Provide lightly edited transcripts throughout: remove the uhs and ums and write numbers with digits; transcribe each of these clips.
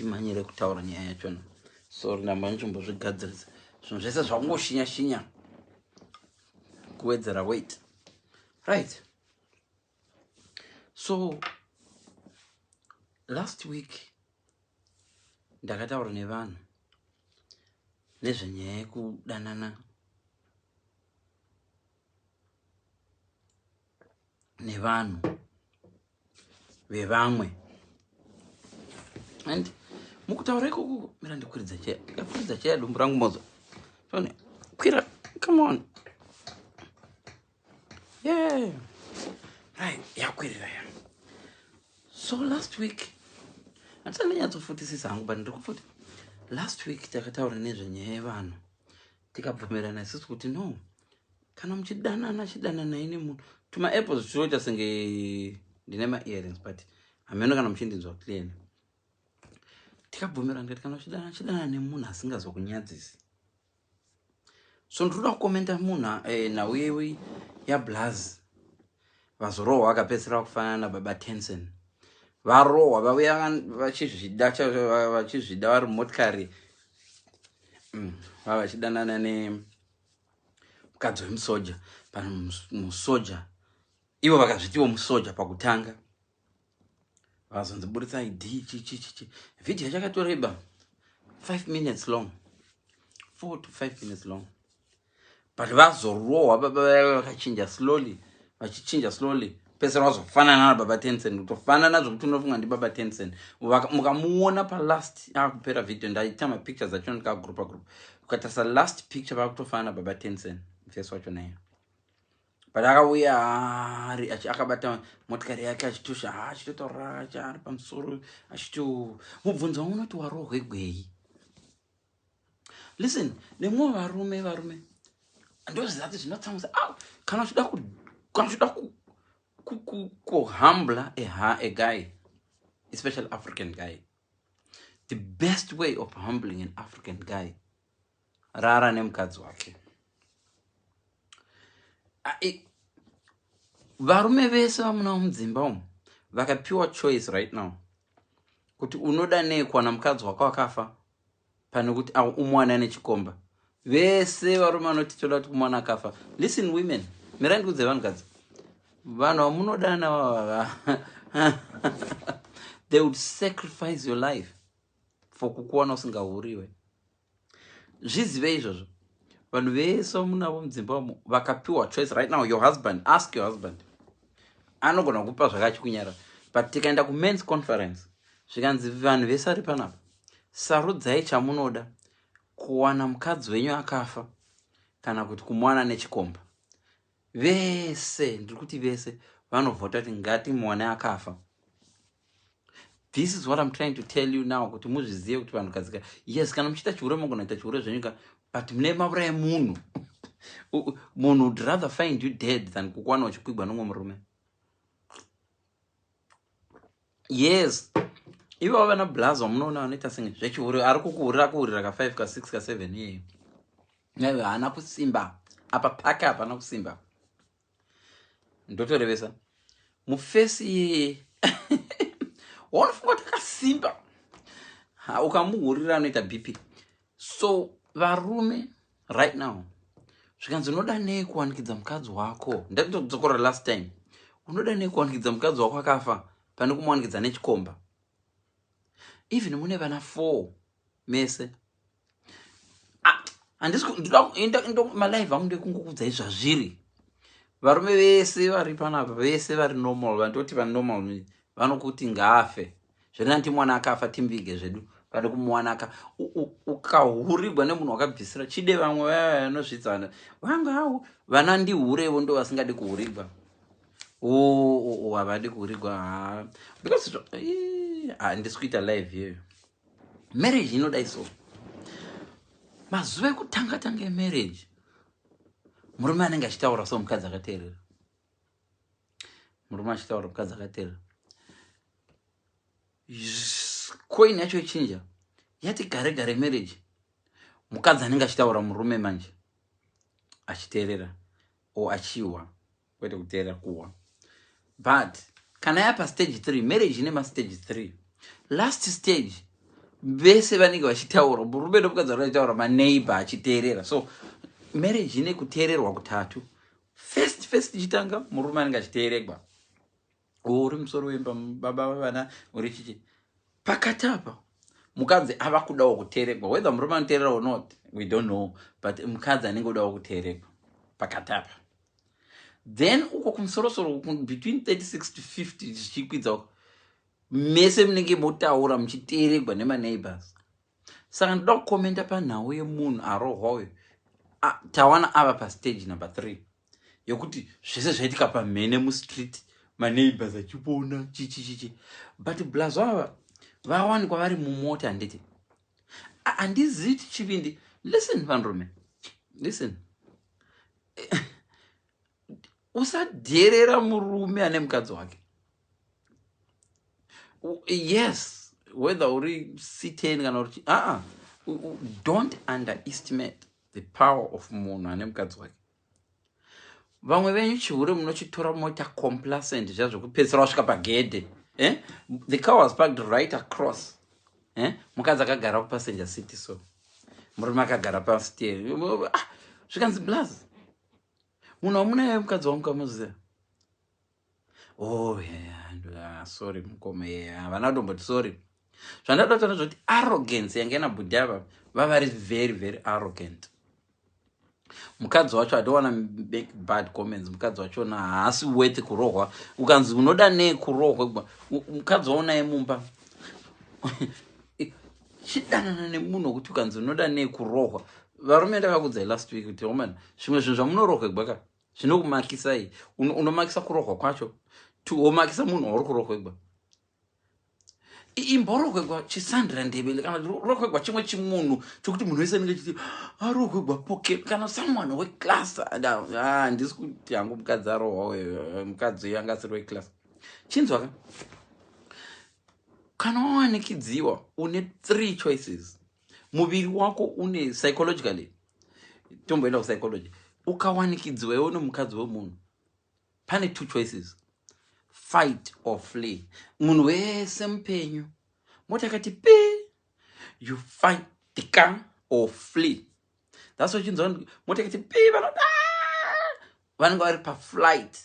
Manyire kutaura nyaya yachona. So ndamba ndichimbozvigadzirisa. Zvinhu zvese zvakungoshinya kuwedzera weight. Right. So last week ndakataura nevanhu nezvenyaya yekudanana nevanhu vevamwe. And mukutaura ikoko mira ndikwiridza cheya. Ndikakwiridza cheya dumbu rangu mozo. Kwira, come on. Yeah. Right, yakwirira ya. So last week handisati nyatsofutisisa hangu but ndikufuti. Last week takataura nezvenyaya yevanhu. Tikabvumirana isusu kuti no. Kana muchidanana ine munhu. Tuma apples zviroita senge ndine ma-earrings but hameno kana muchindinzwa clearly. Tikabvumirana kuti kana uchidanana nemunhu asingazokunyadzisi. So ndinoda kukomenta munhu nawewe yaBlaz. Vazorohwa vakapedzisira kufanana naBaba Tencent. Varohwa vauya vachizvida vari motikari. Vachidanana nemukadzi wemusoja. Pano musoja. Ivo vakazvitiwo musoja pakutanga. Vazonziburitsa ID chichi. Video yachakatoreba 5 minutes long. 4 to 5 minutes long. But vazorohwa vakachinja slowly. Vachichinja slowly. Pesera vazofanana naBaba Tencent. Kutofanana zvokuti unofunga ndiBaba Tencent. Mukamuona palast akupera video ndaita mapictures acho ndikagroupa. Ukatarisa last picture vakutofanana naBaba Tencent. Face wacho naye. But akauya akabata motikari yake achitusha achitotaura ari pamusoro mubvunzo unoti Warobwegwei. Listen, nemwe varume ndozvizati zvinotsamwisa kana uchida kuhumbla a guy, especially African guy. The best way of humbling an African guy, rara nemukadzi wake. Varume vese vamuna mudzimba umu vakapiwa choice right now kuti unoda nei kuwana mukadzi wako akafa pane kuti umwana nechikomba. Vese varume vanoti toda kuti umwana akafa. Listen women, mira ndikudze vanhukadzi. Vanhu vamunodana they would sacrifice your life for kukuwana usingahuriwe. Zvizive izvozvo. Vanhu vese vamunavo mudzimba umu vakapiwa choice right now. Your husband, ask your husband. Anogona kukupa zvakachikunyara. But tikaenda ku-men's conference zvikanzi vanhu vese ari panapa sarudzai chamunoda, kuwana mukadzi wenyu akafa kana kuti kumwana nechikomba. Vese ndikuti vese vanovhota kuti ngatimuwane akafa. This is what I'm trying to tell you now, kuti muzvizive kuti vanhukadzi yes kana muchiita chihure mugona kuita chihure zvenyika but mune mavura emunhu. Munhu would rather find you dead than kukuwana uchikwigwa nomwe murume. Yes. Ivo vana Blaz vamunoona vanoita senge zvechihure ari kukuhurira ka 5 ka 6 ka 7 iyeyo. Naive haana kusimba. Apa paka hapana kusimba. Ndotorevesa. Mufesi iye. Wanofunga kuti akasimba. Ukamuhurira anoita BP. So varume right now zvikanzi unoda nei kuwanikidza mukadzi wako. Ndakutodzokorera last time. Unoda nei kuwanikidza mukadzi wako akafa pane kumuwanikidza nechikomba. Even mune vana 4 mese. Malive angu ndekungokudzai zvazviri. Varume vese vari panapa, vese vari normal, vandoti va normal vanokuti ngaafe. Zvenanti mwana akafa timbige zvedu. Pane kumuwana ukahurirwa nemunhu wakabvisira chide vamwe vaya vanozvidzana. Vanga vana ndihurevo ndo vasingadi kuhurirwa. Havadi kuhurirwa. Because ndisikuita live here. Marriage inodai so. Mazuva ekutanga marriage. Murume anenge achitaura so mukadzi akateerera. Murume achitaura mukadzi akateerera. Coin yacho ichinja. Yati gare marriage. Mukadzi anenge achitaura murume manje. Achiteerera. O achiwa. Kwete kuteerera kuwa. But kana yapa stage 3, marriage ine ma stage 3. Last stage vese vanenge vachitaura murume nomukadzi vachitaura maneighbor achiteerera. So marriage ine kuteererwa kutatu. First ichitanga murume anenge achiteeregwa, uri musoro wemba, baba vana, uri chichi. Pakati apa mukadzi ava kudawo kuteeregwa, whether murume anoteerera or not we don't know, but mukadzi anenge kudawo kuteeregwa pakati apa. Then uko kumusoro between 36 to 50 zvichikwidza mese munenge motaura muchiteeregwa nemaneighbors. Saka ndoda kukomenta panhau yemunhu arohwa uyu. Tawana ava pastage number 3 yokuti zvese zvaitika pamhene mustreet, maneighbors achipona chichichichi. But blazo ava vawanikwa vari mumota. Handiti handizivi chivindi. Listen vanhurume, listen. Usadherera murume ane mukadzi wake. Yes, whether uri C10 kana uri don't underestimate the power of munhu ane mukadzi wake. Vamwe venyu chihure munochitora moita complacent zvazvo kupedzisira wasvika pagedhe. The car was parked right across. Mukadzi akagara passenger seat, so murume akagara pasteering. Zvikanzi blazi, munhu wamunaye mukadzi wangu kamuziva? Oh yeah, sorry mukome, havana kutomboti sorry. Zvandada kutaura zvoti arrogance yange nabhudhi ava vavari very very arrogant. Mukadzi wacho, I don't want to make bad comments, mukadzi wacho haasi worth kurohwa. Ukanzi unoda nei kurohwa, mukadzi waunaye mumba chidanana nemunhu wekuti ukanzi unoda nei kurohwa. Varume ndakakuudzai last week kuti omana, zvimwe zvinhu zvamunorohwegwa ka zvinokumakisai. Unomakisa kurohwa kwacho, womakisa munhu wauri kurohwegwa. Imborohwegwa chisandra ndebele kana rohwegwa chimwe chimunhu chokuti munhu wese anenge chiti arohwegwa pocket kana someone weclass. Handisi kuti hangu mukadzi arohwa, mukadzi anga asiri weclass. Chinzwa ka, kana wawanikidziwa une 3 choices. Muviri wako une psychologically, tomboenda kupsychology, ukawanikidziwa iwe nomukadzi wemunhu, pane 2 choices: fight or flee. Munhu wese mupenyu moti akati pe, you fight the car or flee. That's what chinzwa moti akati pe vanenge vari paflight,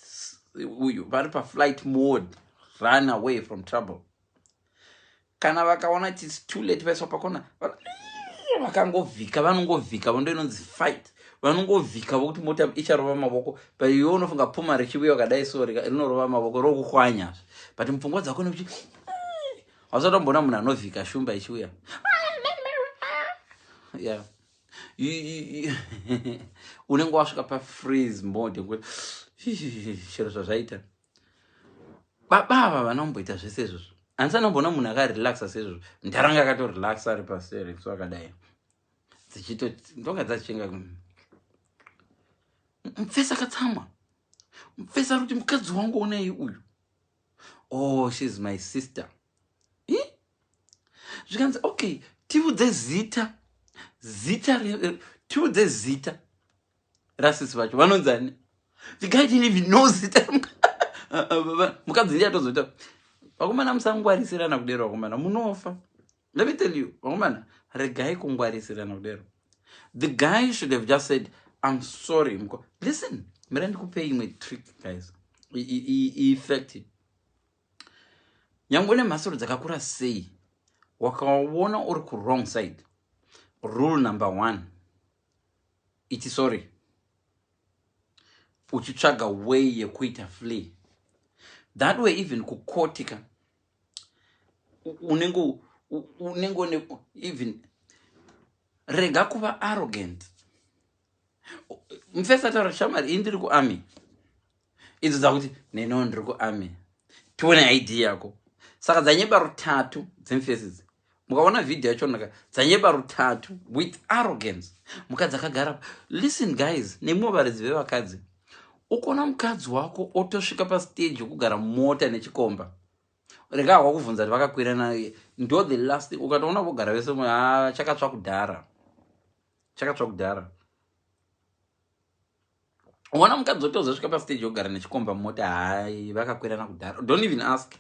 uyu vari paflight mode, run away from trouble. Kana vakaona kuti it's too late vaiswa pakona, vakangovhika, vanongovhika, vondo inonzi fight. Vanongovhika vokuti mota icharova mavoko, but iwe unofunga puma richiuya wakadai so rinorova mavoko rokukwanya. But mupfungwa dzako nokuti hausatombona munhu anovhika shumba ichiuya. Yeah. Unenge wasvika pafreeze mode ngokuti chero zvazvaita. Baba vanomboita zvese izvozvo. Handisi anombona munhu akarelaxa sezvo. Ndaranga akatorelaxa ari paseri so akadai. Dzichitoti ndonga dzachinga mupfesa akatsamwa. Mupfesa ari kuti mukadzi wangu unei uyu. Oh, she's my sister. Zvikanzi okay, tiudze zita. Tiudze zita rasisi vacho vanonzani. The guy didn't even know zita. Mukadzi ndiye atozota. Vakomana musangwarisirana kudero, vakomana munofa. Let me tell you, vakomana regai kungwarisirana kudero. The guy should have just said, I'm sorry. Listen, mirandi kupei imwe trick guys. Effective. Nyangone masoro dzakakura sei. Wakaona uri ku wrong side. Rule number 1. Iti sorry. Uchitsvaga way yekuita flee. That way even kukotika. Unengo even rega kuva arrogant. Mfesa taura shamari indiri ku army. Idzo dzakuti neno ndiri ku army. Tione ID yako. Saka dzanyeba rutatu dzemfeses. Mukaona video yacho naka dzanyeba rutatu with arrogance. Mukadzi akagara. Listen guys, nemwe varidzi vevakadzi. Ukona mukadzi wako otosvika pa stage yokugara mota nechikomba. Rega hawakuvhunza kuti vakakwira naye. Ndo the last thing. Ukatoona vogara vese chakatsva kudhara. Chakatsva kudhara. Uona mukadzi otozosvika pa stage yokugara nechikomba mota, hai vakakwirana kudhara. Don't even ask.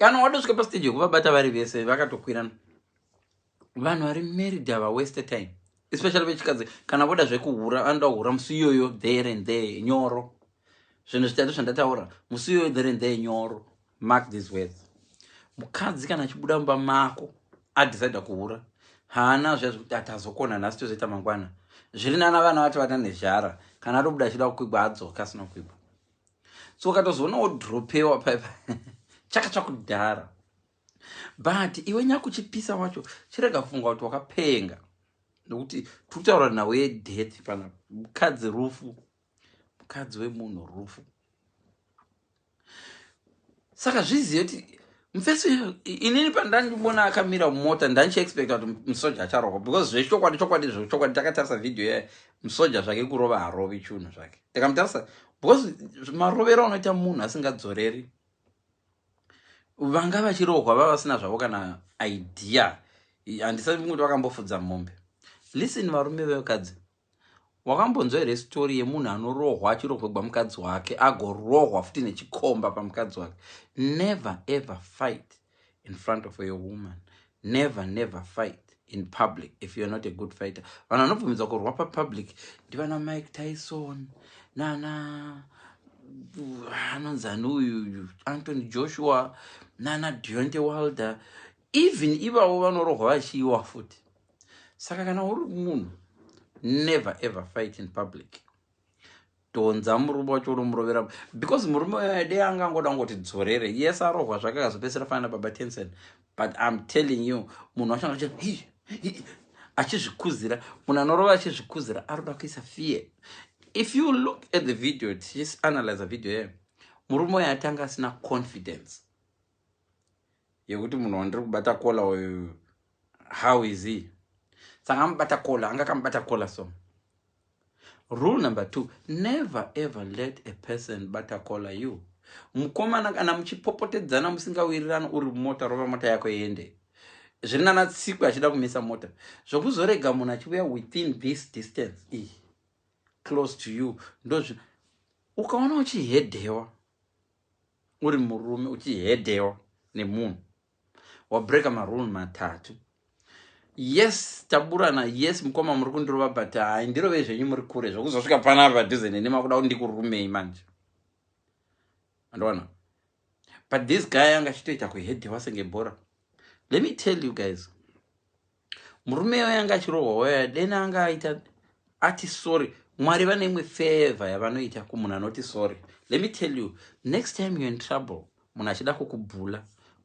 kana watosvika pastage yekuvabata vari vese vakatokwirana. Vanhu vari married hava waste time, especially vechikadzi. Kana voda zvekuhura anoda kuhura musi iyoyo there and there nyoro. Zvinhu zvitatu zvandataura musi iyoyo there and there nyoro. Mark these words. Mukadzi kana achibuda mumba mako adecide kuhura, haana zvezvekuti atazokona nhasi tozoita mangwana. Zviri nana vana vati vata nezhara, kana atobuda achida kukwigwa adzoka asina kukwigwa. So ukatozoona wodropewa paipa chakatsva kudhara. But iwe nyakuchipisa wacho chirega kufunga kuti wakapenga, nokuti tikutaura nawo yedeath pana. Mukadzi rufu, mukadzi wemunhu rufu. Saka zvizive kuti mufeso inini pandandibona akamira mumota ndandichiexpecta kuti musoja acharohwa, because zvechokwadi takatarisa video yaye musoja zvake kurova harovi chinhu zvake. Takamutarisa because marovero anoita munhu asingadzoreri. Vanga vachirohwa vava vasina zvavo kana idea. Handisati kuti vakambofudza mombe. Listen varume vekadzi, wakambonzwa here story yemunhu anorohwa achirohwegwa mukadzi wake agorohwa futi nechikomba pamukadzi wake? Never ever fight in front of your woman. Never fight in public if you're not a good fighter. Vanhu vanobvumidza kurwa papublic ndivana Mike Tyson, nana anonzani uyu Anthony Joshua, nana Deontay Wilder. Even ivavo vanorohwa vachiiwa futi. Saka kana uri munhu, never ever fight in public. Donza murume wacho unomurovera, because murume wade angangoda ngoti dzorere. Yes, arohwa zvake akazopesera fana baba Tencent, but I'm telling you, munhu wacho achizvikuzira, munhu anorova achizvikuzira aroda kuisa fear. If you look at the video, just analyze the video here, murume uyu atanga asina confidence yekuti munhu wandiri kubata kola uyu, how is he? Saka amubata kola, anga kamubata kola so. Rule number 2, never ever let a person bata kola you. Mukomana kana muchipopotedzana musingawirirana uri mota, rova mota yako iende. Zviri nana tsiku achida kumisa mota. Zvokuzorega munhu achiuya within this distance, close to you, ndozvo ukaona uchihedhewa uri murume uchihedhewa nemunhu wabreaka marule matatu. Yes, taburana, yes, mukoma muri kundirova, but ndirove zvenyu muri kure zvokuzosvika panapa padhuze neni makuda kuti ndikurumei manje. Andona? But this guy anga achitoita kuhedhewa senge bhora. Let me tell you guys, murume yanga achirohwa waya dena anga aita ati sorry. Mwari vane imwe favor yavanoita kumunhu anoti sorry. Let me tell you, next time you're in trouble, munhu achida kukubhula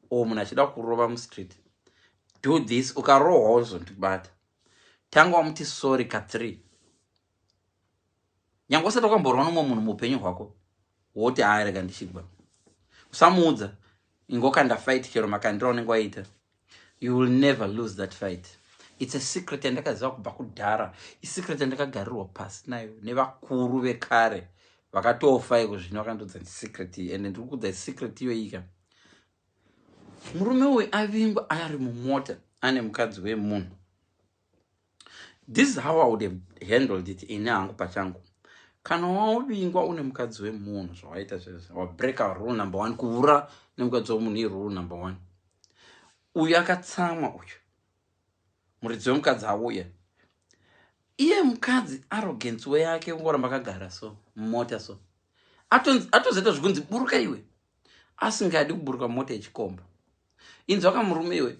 or munhu achida kurova mustreet, do this. Ukarohwa uzondibata, tanga wamuti sorry ka3. Nyange usati wakamborwa nomumwe munhu muupenyu hwako woti rega ndichigwa, usamuudza ingokanda fight chero makandira unenge waita. You will never lose that fight. It's a secret yandakaziva kubva kudhara, isecret yandakagarirwa pasi nayo nevakuru vekare vakatofa iko zvino vakandodza secret iyi, and ndiri kudza secret iyo ika. Murume uyu avingwa ari mumota ane mukadzi wemunhu. This is how I would have handled it ine hangu pachangu. Kana wavingwa une mukadzi wemunhu zvawaita zvese, wabreaka rule number 1, kuhura nemukadzi wemunhu irule number 1. Uyu akatsamwa uyu, muridzi wemukadzi auya, iye mukadzi arrogance way yake ungoramba akagara so mumota so, atozoita zvikunzi buruka iwe, asingadi kuburuka mota yechikomba. Inzi wakamurume iwe,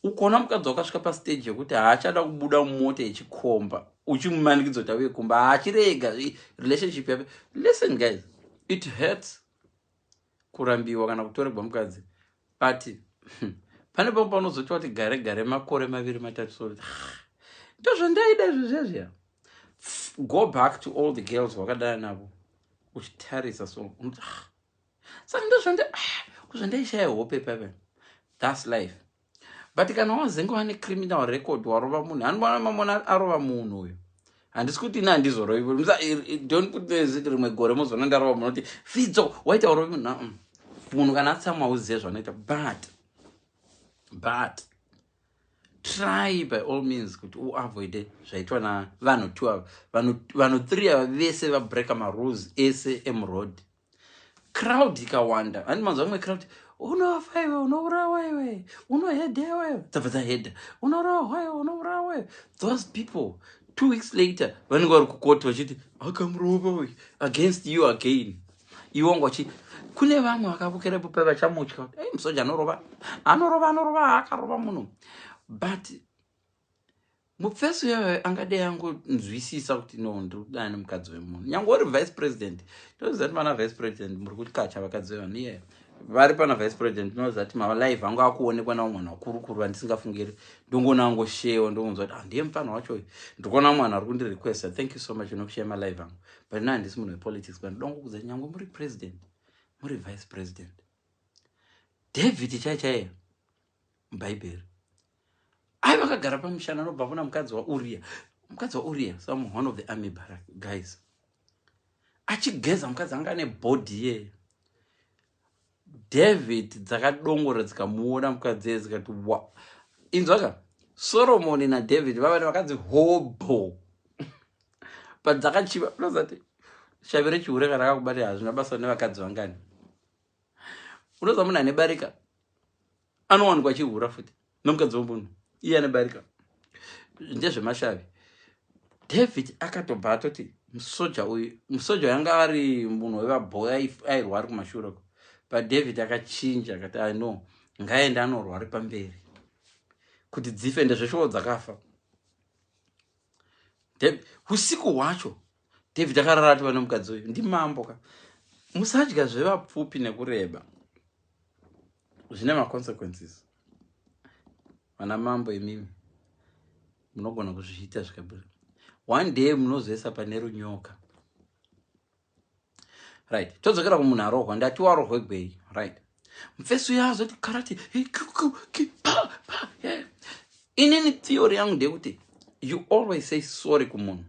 ukaona mukadzi wakasvika pastage yekuti haachada kubuda mumota yechikomba uchimumanikidza kuti auye kumba, haachirega relationship yake. Listen guys, it hurts kurambiwa kana kutorerwa mukadzi, but pane pamwe panozoti kuti gare makore 2-3 so ndozvandaida izvezvezvya. Go back to all the girls wakadana navo uchitarisa so saka ndozvandaishaya hope papa. That's life. But kana wazenga wane criminal record warova munhu, anobona mamona arova munhu uyu, handisi kuti ina handizorovi. Don't put the rimwe gore muzona ndarova munhu kuti fidzo waita urovi munhu. Munhu kana atsamwa uzive zvanoita, but try by all means kuti uavoide zvaitwa navanhu 2 ava. Vanhu 3 ava vese vabreaka marules ese emuroad. crowd ikawanda and mazamwe crowd unofa iwe unourawa iwe unohedha iwe tabva head unourawa iwe unourawa iwe. Those people 2 weeks later vanenge vari kukoti vachiti akamurova against you again. Iwongo vachi kune vamwe vakavukirepo pe vachamutya musoja anorova akarova munhu. But mupfeso yayo angade yangonzwisisa kuti no ndiri kudana nemukadzi wemunhu nyange uri vice president. Toziva kuti mana vice president muri kutikacha vakadzi vevanhu iye vari pana vice president. Ndinoziva kuti malive angu akuonekwa nawo mwana wakurukuru vandisingafungiri ndongona angoshewa ndongonzwa kuti ndiye mufana wacho uyu ndikuona mwana ari kundirequesta thank you so much inokusheya malive angu but na handisi munhu wepolitics but ndongokudza nyange muri president muri vice president. David chaichaiya mubhaibheri aiva akagara pamushana anobva kuna mukadzi wauriya some one of the army guys achigeza mukadzi anga ane bhodhi ye David dzakadongora dzikamuona mukadzi dzikati wa inzwaka Solomon na David vava nevakadzi hobo but dzakachiva unozati shavire chiure kana akakubata hazvina basa nevakadzi vangani. Unoziva munhu ane barika anowanikwa chihura futi nomukadzi womunhu iye ane barika ndezvemashavi. David akatobva atoti musoja yanga ari munhu wevabhoyi airwa ari kumashure but David akachinja akati I know ngaende anorwa ari pamberi kuti dzife ndezveshowo dzakafa. Usiku hwacho David akarara ati vane mukadzi uyu ndimambo ka musadya zvevapfupi nekureba zvine maconsequences. Vana mambo imimi munogona kuzviita zvikabira one day munozoisa pane runyoka. Right, todzokera kumunhu arohwa ndati Warobwegwei. Right, mufeso yazoti karati inini theory yangu ndekuti you always say sorry kumunhu.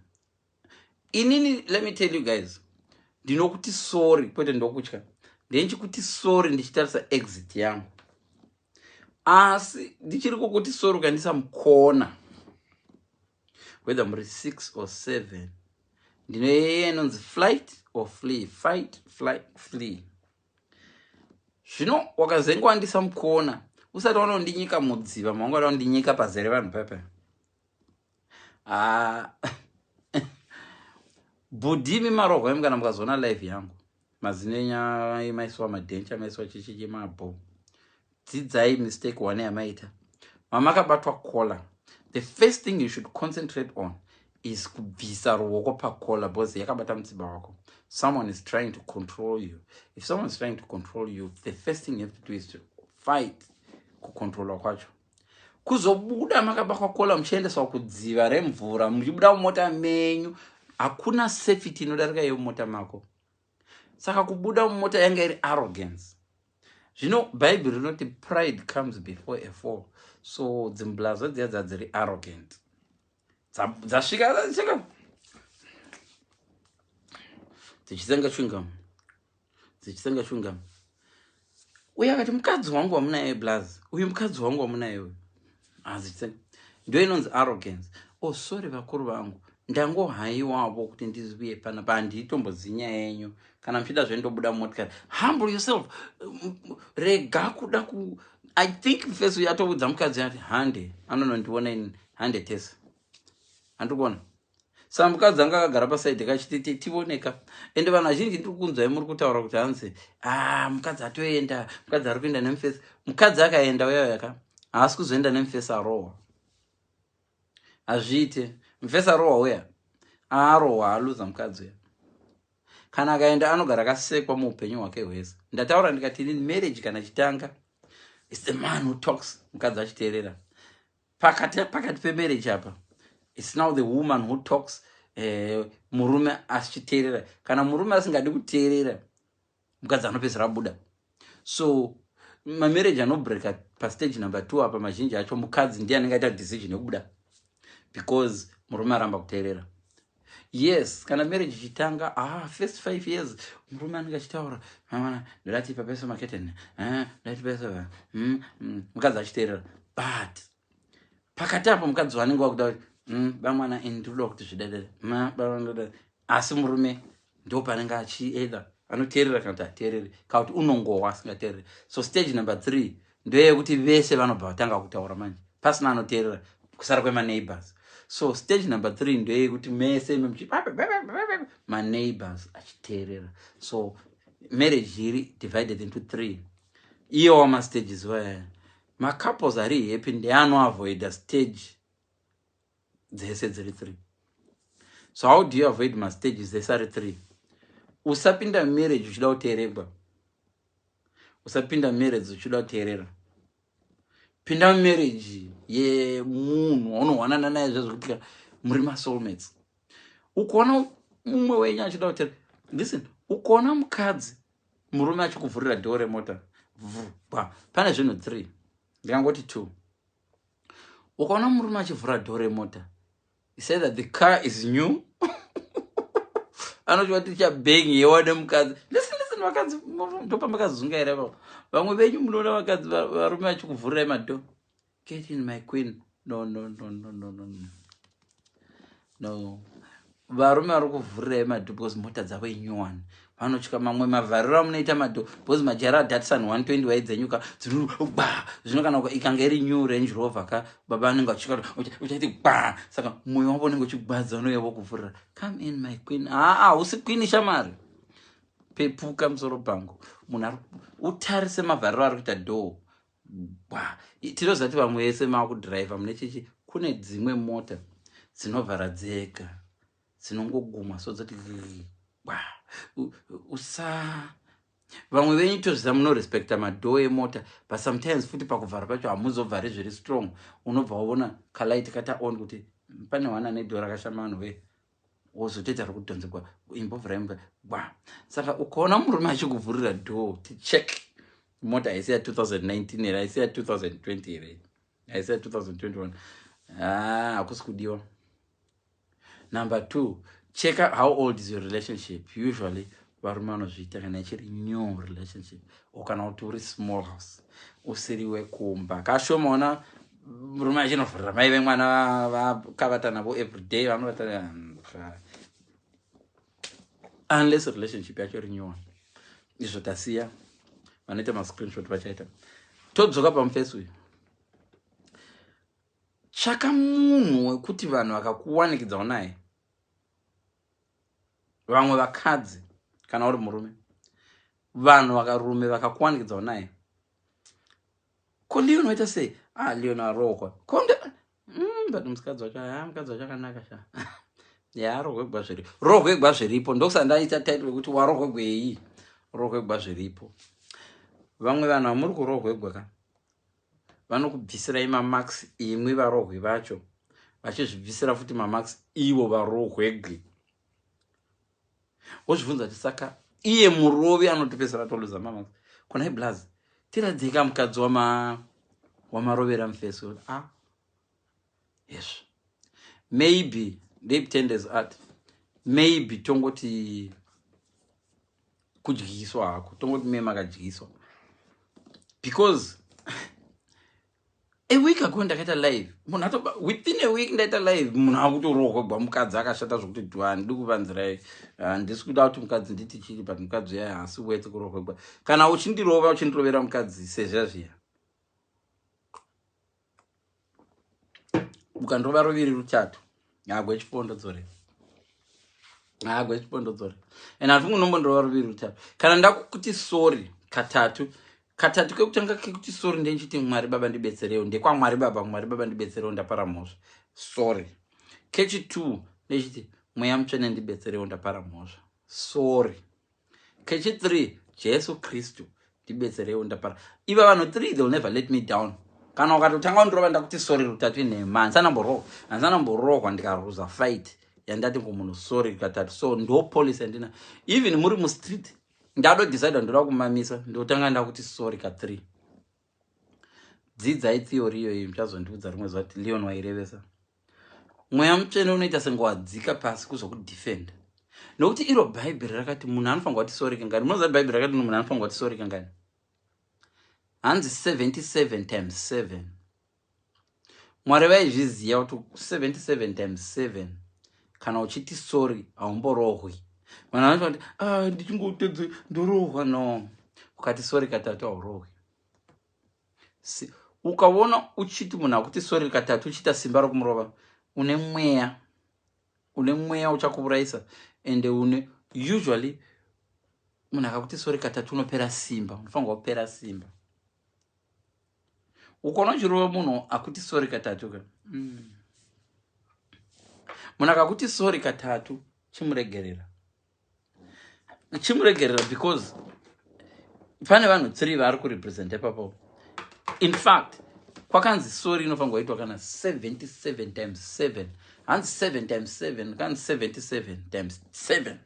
Inini let me tell you guys ndinokuti sorry kwete ndokutya ndenchikuti sorry ndichitarisa exit yangu asi ndichiri kukuti sorry ukandisa mukona whether muri 6 or 7 ndinoyeye inonzi flight or flee, fight flight flee. Zvino wakazengwa ndisa mukona usati wanondinyika mudziva mangu wanondinyika pazere vanhu pepe budhimi Marohwa kana mukazona live yangu mazinenya maiswa madhencha maiswa chichichi mabho dzidzai mistake one yamaita mamakabatwa kola. The first thing you should concentrate on is kubvisa ruoko pakola because yakabata mutsiba wako. Someone is trying to control you. If someone is trying to control you, the first thing you have to do is to fight kukontrola kwacho. Kuzobuda makabakwa kola muchiendeswa kudziva remvura muchibuda mumota menyu hakuna safety inodarika yemumota mako. Saka kubuda mumota yanga iri arrogance. Zvino Bible rinoti pride comes before a fall. So dzimblazo dziya dziri arrogant. Dzasvika dzichisenga chewing-gum. Uye akati mukadzi wangu wamunaye blazi uyu mukadzi wangu wamunaye uyu dzichisenga ndio inonzi arrogance. Oh sorry vakuru vangu ndangohaiwavo kuti ndiziviye pana panditombozi nyaya yenyu kana muchida zvendobuda motikari. Humble yourself. Rega kuda ku I think mfeso yatoudza mukadzi ati hande anonondiona ini hande tesa andikuona. Saka mukadzi anga akagara pasaidi kachiti tivoneka ende vanhu vazhinji ndiri kunzwai muri kutaura kuti hanzi mukadzi atoenda mukadzi ari kuenda nemufeso. Mukadzi akaenda uyayo yaka haasi kuzoenda nemufeso arohwa hazviite. Mufeso arohwa uya arohwa aluza mukadzi uya kana akaenda anogara akasekwa muupenyu hwake hwese. Ndataura ndikati inini marriage kana chitanga it's the man who talks mukadzi achiteerera. Pakati pemarriage apa it's now the woman who talks murume achiteerera. Kana murume asingadi kuteerera mukadzi anopedzera buda. So mamarriage anobreka pastage number 2 apa mazhinji acho mukadzi ndiye anenge aita decision yekubuda because murume aramba kuteerera. Yes, kana marriage chitanga first 5 years murume anenge achitaura mama ndati papeso marketing ndati pesa mukadzi achiteerera. But pakati apo mukadzi wanenge wakuda bamwana ndinoda kuti zvidadere asi murume ndio panenge achieda anoteerera kana kuti hateereri kana kuti unongowa asingateereri. So stage number 3 ndeyekuti vese vanobva vatanga kutaura manje pasina anoteerera kusara kwemaneighbors. So stage number 3 ndeyekuti mese maneighbors achiteerera. So marriage iri divided into 3. Iyowa mastages waya macouples ari happy ndeanoavoida stage dzese dziri 3. So how do you avoid mastages dzese ari 3? Usapinda marriage uchida kuteeregwa. Usapinda marriage uchida kuteerera. Pinda marriage yemunhu unowanana naye zvazvokuti muri masoulmates. Ukaona mumwe wenyu achida kuteerera, listen, ukaona mukadzi murume achikuvhurira dhoo remota, pane zvinhu 3 ndingangoti 2. Ukaona murume achivhura dhoo remota, he said that the car is new. Anoti wati chabhengi yewane mukadzi. Listen vakadzi ndopa makazunga here baba. Vamwe venyu munoona vakadzi varume achikuvhurirai madhoo. Get in my queen. No. Varume vari kuvhurirai madhoo because mota dzavo inyowani. Vanotya mamwe mavhariro munoita madhoo because majara Datsun 120 waidzenyuka zvino kana ikanga iri new Range Rover ka baba anenge achika uchaiti gba, saka mwoyo wavo unenge uchigwadza unoyevo kuvhurira. Come in my queen. Usi queen shamari. Pepuka musoro pangu. Munhu utarise mavhariro ari kuita dhoo. Tinoziva kuti vamwe vese makudhiraivha mune chichi kune dzimwe mota dzinovhara dzega dzinongoguma so dzoti vamwe venyu tozviziva munorespekta madhoo emota, but sometimes futi pakuvhara pacho hamuzovhari zviri strong. Unobva waona kalaiti kata on kuti pane wana nedhoo rakashama vanhu ve wozotoita rokudhonzekwa imbovhura imba. Saka ukaona murume achikuvhurira dhoo, ticheck mota haisi ya 2019 here, haisi ya 2020 here, haisi ya 2021. Hakusi kudiwa. Number 2, check out how old is your relationship. Usually varume vanozviita kana ichiri new relationship kana kuti uri small house usiri wekumba. Kashomaona murume achinovhurira mai vemwana vakavata navo everyday vanovata unless relationship yacho iri new. Izvo tasiya vanoita mascreenshot vachaita. Todzoka pamufesi uyu. Tsvaka munhu wekuti vanhu vakakuwanikidzawo naye, vamwe vakadzi kana uri murume, vanhu vakarume vakakuwanikidzawo naye. Ko Leon unoita sei? Leon arogwa. But mukadzi wacho mukadzi wacho akanaka sha. Rogwegwa zviripo. Rogwegwa zviripo. Ndokusandaita title yekuti warogwegwei. Rogwegwa zviripo. Vamwe vanhu vamuri kurogwegwa ka vanokubvisirai mamax imwe varogwe vacho vachizvibvisira futi mamax ivo varogwegwe. Wozvibvunza kuti saka iye murovi anotopesera toluza mamax. Kona iblazi tiradzika mukadzi wamarovera mufesi. Yes. Maybe they pretend as art. Maybe tongoti kudyiswa hako, tongoti mema kadyiswa. Because a week ago ndakaita live, within a week ndaita live, munhu akutorogwa mukadzi akashata zvokuti dhwani ndikuvanzirai. Ndisi kuda kuti mukadzi nditi chiri, but mukadzi uya hasi wetse kurogwa. Kana uchindirova uchindirovera mukadzi sezvazviya, ukandrova ruviri rutatu, agwe chipondo dzore. Agwe chipondo dzore. And handifuni unombondrova ruviri rutatu. Kana ndakukuti sorry katatu kekutanga kekuti sorry ndenchiti Mwari Baba ndibetserewo, ndekwa Mwari Baba ndibetserewo ndapara mhosva. Sorry. Kechi2 ndechiti Mweya Mutsvene ndibetserewo ndapara mhosva. Sorry. Kechi3 Jesu Kristu ndibetserewo ndapara. Iva vanhu 3 they will never let me down. Kana ukatotanga ndrova ndakuti sorry rutatu inhema, handisamborohwa ndikaruza fight yandati kumunhu sorry katatu. So ndo police andina. Even muri mu street ndado decide ndoda kumamisa ndotanga ndakuti sorry ka3. Dzidzai theory iyo muchazondiudza rimwe zuva kuti Leon wairevesa. Mweya Mutsvene unoita senge wadzika pasi kuzokudefend. Nokuti iro Bhaibheri rakati munhu anofanirwa kuti sorry kangani. Munoziva Bhaibheri rakati munhu anofanirwa kuti sorry kangani? Hanzi 77 times 7. Mwari vaizviziva kuti 77 times 7 kana uchiti sorry haumborohwi. Vanhu vanoti ndichingotedze ndorohwa. No, ukati sori katatu haurohwi. Ukaona uchiti munhu akuti sori katatu uchiita simba rokumurova, une mweya uchakuvuraisa. Ende usually munhu akakuti sori katatu unopera simba, unofanirwa kupera simba. Ukaona uchirova munhu akuti sori katatu munhu akakuti sori katatu, chimuregerera because pane vanhu 3 vari kurepresenta ipapo. In fact, kwakanzi sori inofanirwa kuitwa kana 77 times 7. Hanzi 7 times 7, kanzi 77 times 7.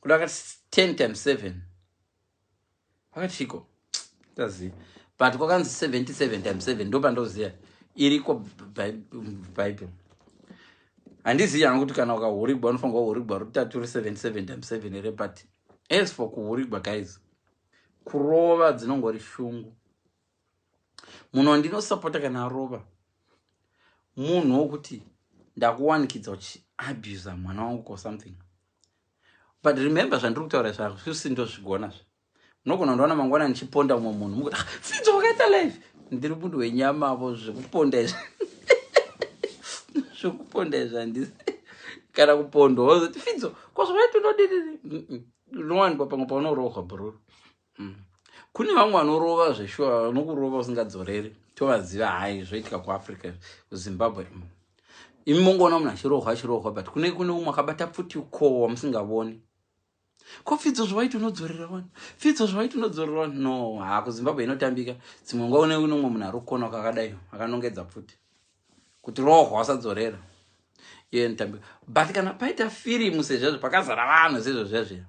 Kuda kati 10 times 7. Pakachiko. Tazi. But kwakanzi 77 times 7 ndo pandoziya iriko Bible. Handiziya kuti kana ukahurigwa unofanirwa kuhurigwa rutatu 77 times 7 ere, but as for kuhurigwa guys, kurova dzinongori shungu. Munhu wandinosapota kana arova munhu wokuti ndakuwanikidza uchiabuse mwana wangu or something. But remember zvandiri kutaura zvako zvisi ndozvigona. Munogona kundoona mangwana ndichiponda umwe munhu mukuti Fidzo wakaita live. Ndiri munhu wenyama avo zvekuponda izvi. Zvekuponda izvi handisi. Kana kupondwa wozoti Fidzo kwazvaita unodini. Unowanikwa pamwe paunorohwa bro. Kune vamwe vanorova zveshuwa, vanokurova usingadzoreri. Tovaziva hai zvoitika kuAfrica, kuZimbabwe. Imi mongoona munhu achirohwa, but kune umwe akabata pfuti uko wamusingavoni. Ko Fidzo zvaita unodzorera wani. Fidzo zvaita unodzorera wani. No, kuZimbabwe inotambika. Dzimwe nguva une umwe munhu arikukona kakadai, akanongedza pfuti. Kuti rohwa asadzorera. Iye notambika. But kana paita firimu sezvo pakazara vanhu sezvo.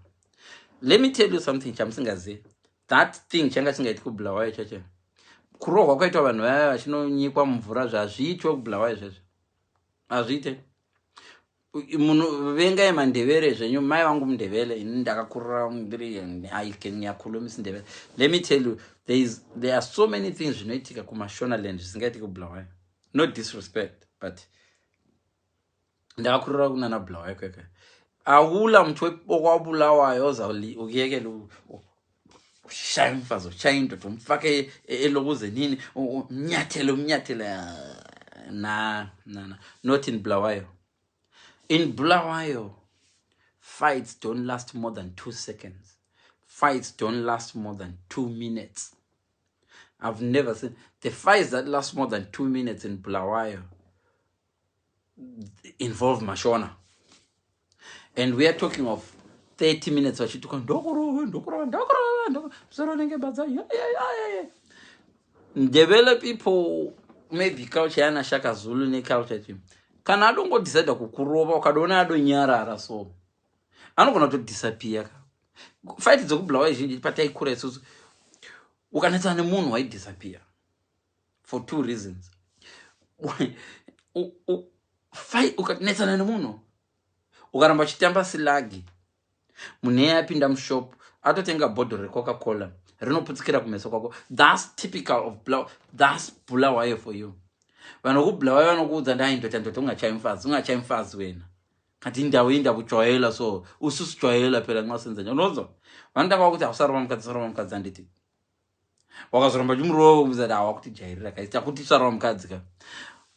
Let me tell you something chamusingazivi. That thing changa singaiti kuBulawayo chacho. Kurohwa kwaitwa vanhu vaya vachinonyikwa mumvura zvazviitwa kuBulawayo izvezvo. Azviite. Munhu vengai mandevere zvenyu, mai vangu mundevele, ini ndakakurira mbiri I can yakhuluma isindevele. Let me tell you, there are so many things zvinoitika kuMashonaland zvisingaiti kuBulawayo. No disrespect, but ndakakurira kunana Bulawayo kwekwe. Aula mtu wabulawayo ukiyekela shaya mfazi uchayindo tumfake elokuze nini umnyathele not in Bulawayo. In Bulawayo, fights don't last more than 2 seconds. Fights don't last more than 2 minutes. I've never seen the fights that last more than 2 minutes in Bulawayo involve Mashona. And we are talking of 30 minutes. Ndebele people maybe culture yana Shaka Zulu ne culture team. Kana adongo decide kukurova ukadona adonyarara so. Anogona to disappear. Fight dzokuBulawayo zhinji pataikura isusu. Ukanetsa nemunhu wai disappear. For 2 reasons. Fight ukanetsa nemunhu. Ukaramba chitamba silagi. Munhu apinda mushop atotenga bottle reCoca-Cola rinoputsikira kumeso kwako. That's typical of Bulawayo. That's Bulawayo for you. Vanhu kuBulawayo vanokuudza ndaindoti ungachayi mfazi wena. Kati ndawinda kuchwayela so ususu chwayela phela nxasenzenya. Unozwa? Vanotaka kuti ausarwa mukadzi anditi. Wakazoramba chimurova kuzati awakuti jairira kaita kuti sarwa mukadzi ka.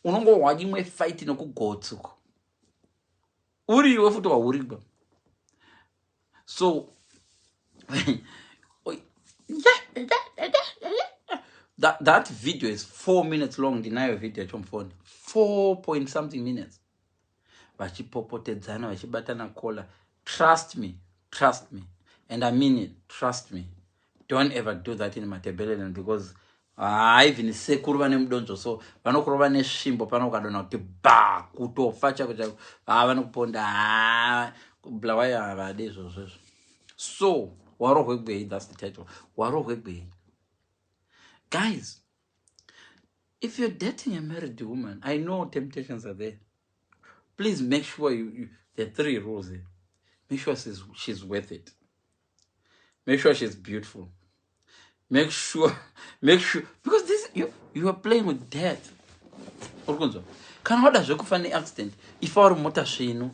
Unongohwa imwe fight nokugotsuko. Uriwe futi wahurigwa. So that video is 4 minutes long. Deny video on phone 4 point something minutes. Vachipopotedzana vachibatana kola. Trust me, and I mean it. Trust me. Don't ever do that in Matebeleland because even sekuru vane mudonzo so vanokurova nesvimbo pano ukadona kuti ba kutofa chako vanokuponda Bulawayo havadi izvozvo. So Warobwegwei, that's the title. Warobwegwei. Guys, if you're dating a married woman, I know temptations are there. Please make sure there are 3 rules here. Make sure she's worth it. Make sure she's beautiful. Make sure, because this you are playing with death. Can order Joku funny accident if our motor shino.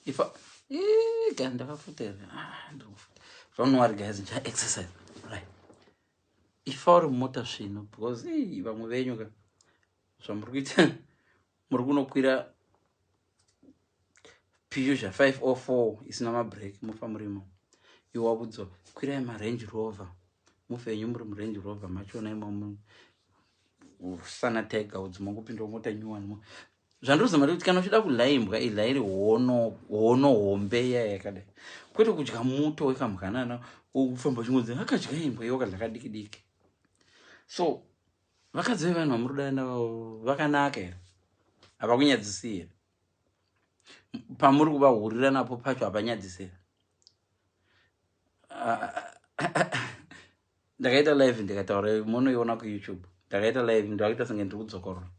If I, don't worry, guys, exercise. Right. If I motor shino, because vamwe venyu ka zvamuri kuita muri kunokwira Peugeot 504 isina mabreak mufa murimo. Iwabudzo kwirai marange rover mufenyu muri murange rover machona imomo sana tega udzimongopinda mota nyuwani. Zvandoza mari kuti kana uchida kulaimbwa ilairi hono hombe yakadai, kwete kudya muto wekamwanana ufamba chingodzi akadya imbwa iwo kadla kadiki diki. So vakadzi vevanhu vamuri kudai navo vakanaka here? Havakunyadzisi here? Pamuri kuvahurira napo pacho hapanyadzisi here? Ndakaita live ndikataura munoiona kuYouTube. Ndakaita live ndakaita senge ndiri kudzokorora.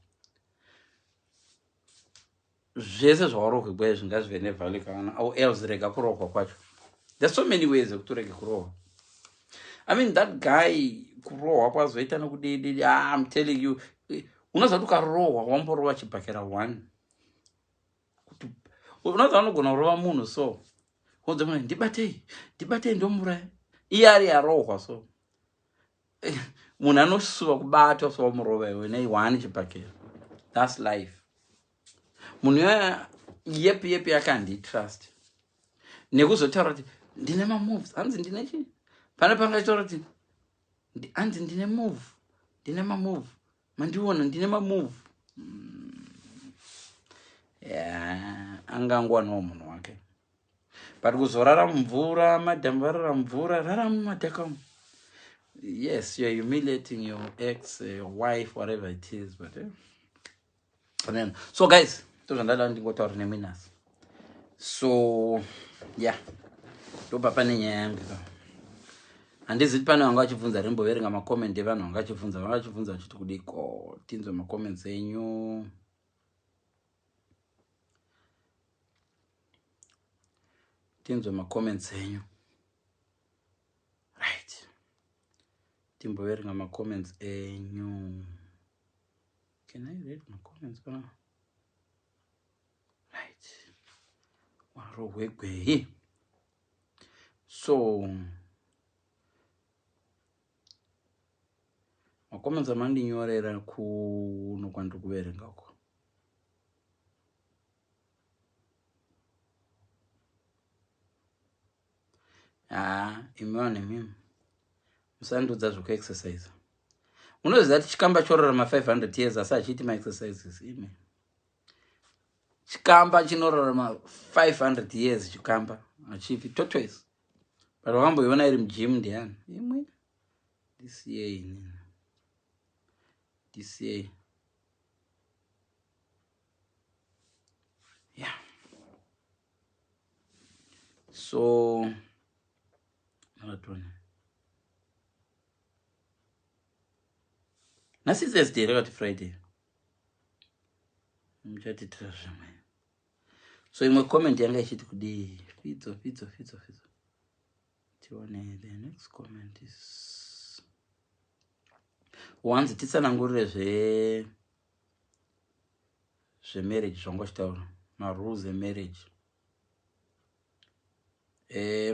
Zvese zvawarobwegwei zvingazive nevhali kana au else rega kurohwa kwacho. There's so many ways ekutorege kurohwa. I mean that guy kurohwa kwazoita nokudidi. I'm telling you, unoza kuti ukarohwa wamborova chibhakera 1. Unoza unogona kurova munhu so. Unodza munhu ndibatei ndomuraya. Iye ari yarohwa so. Munhu anosuva kubata so wamurova iwe nei 1 chibhakera. That's life. Munhu yepi akanditrust. Nekuzotaura kuti ndine mamoves, hanzi ndine chi? Pane pangataura kuti hanzi ndine move, ndine mamove. Mandiona ndine mamove. Yeah, angangwanawo munhu wake. But kuzorara mumvura, madhamu varara mumvura, rara mumadhakamu. Yes, you're humiliating your ex, your wife, whatever it is, but then, so guys, tozvandada ndingotaura neminasi. So yeah, ndopapa nenyaya yangu. Handiziti pane vanga vachibvunza rimboverenga makomenti evanhu vanga vachibvunza vachiti kudiko. Tinzwe makomenti enyu. Tinzwe makomenti enyu. Right. Timboverenga makomenti enyu. Can I read my comments? Right. Warobwegwei. So makoments amandinyorera kuno kwandiri kuverenga uko. Imiwa nemimi musandudza zvekuexercise. Unoziva kuti chikamba chorarama 500 years asi achiti maexercises ime. Chikamba chinorarama 500 years chikamba achipi tortoise. But wakamboiona iri mugym ndiani? Imwe DCA inini. DCA. Yeah. So nasi Thursday rekati Friday. Mchatitira zvamwe. So imwe comment yanga ichiti kudi fidzo. Tione the next comment is once titsanangurire zvemarriage zvangositaura. Marules emarriage.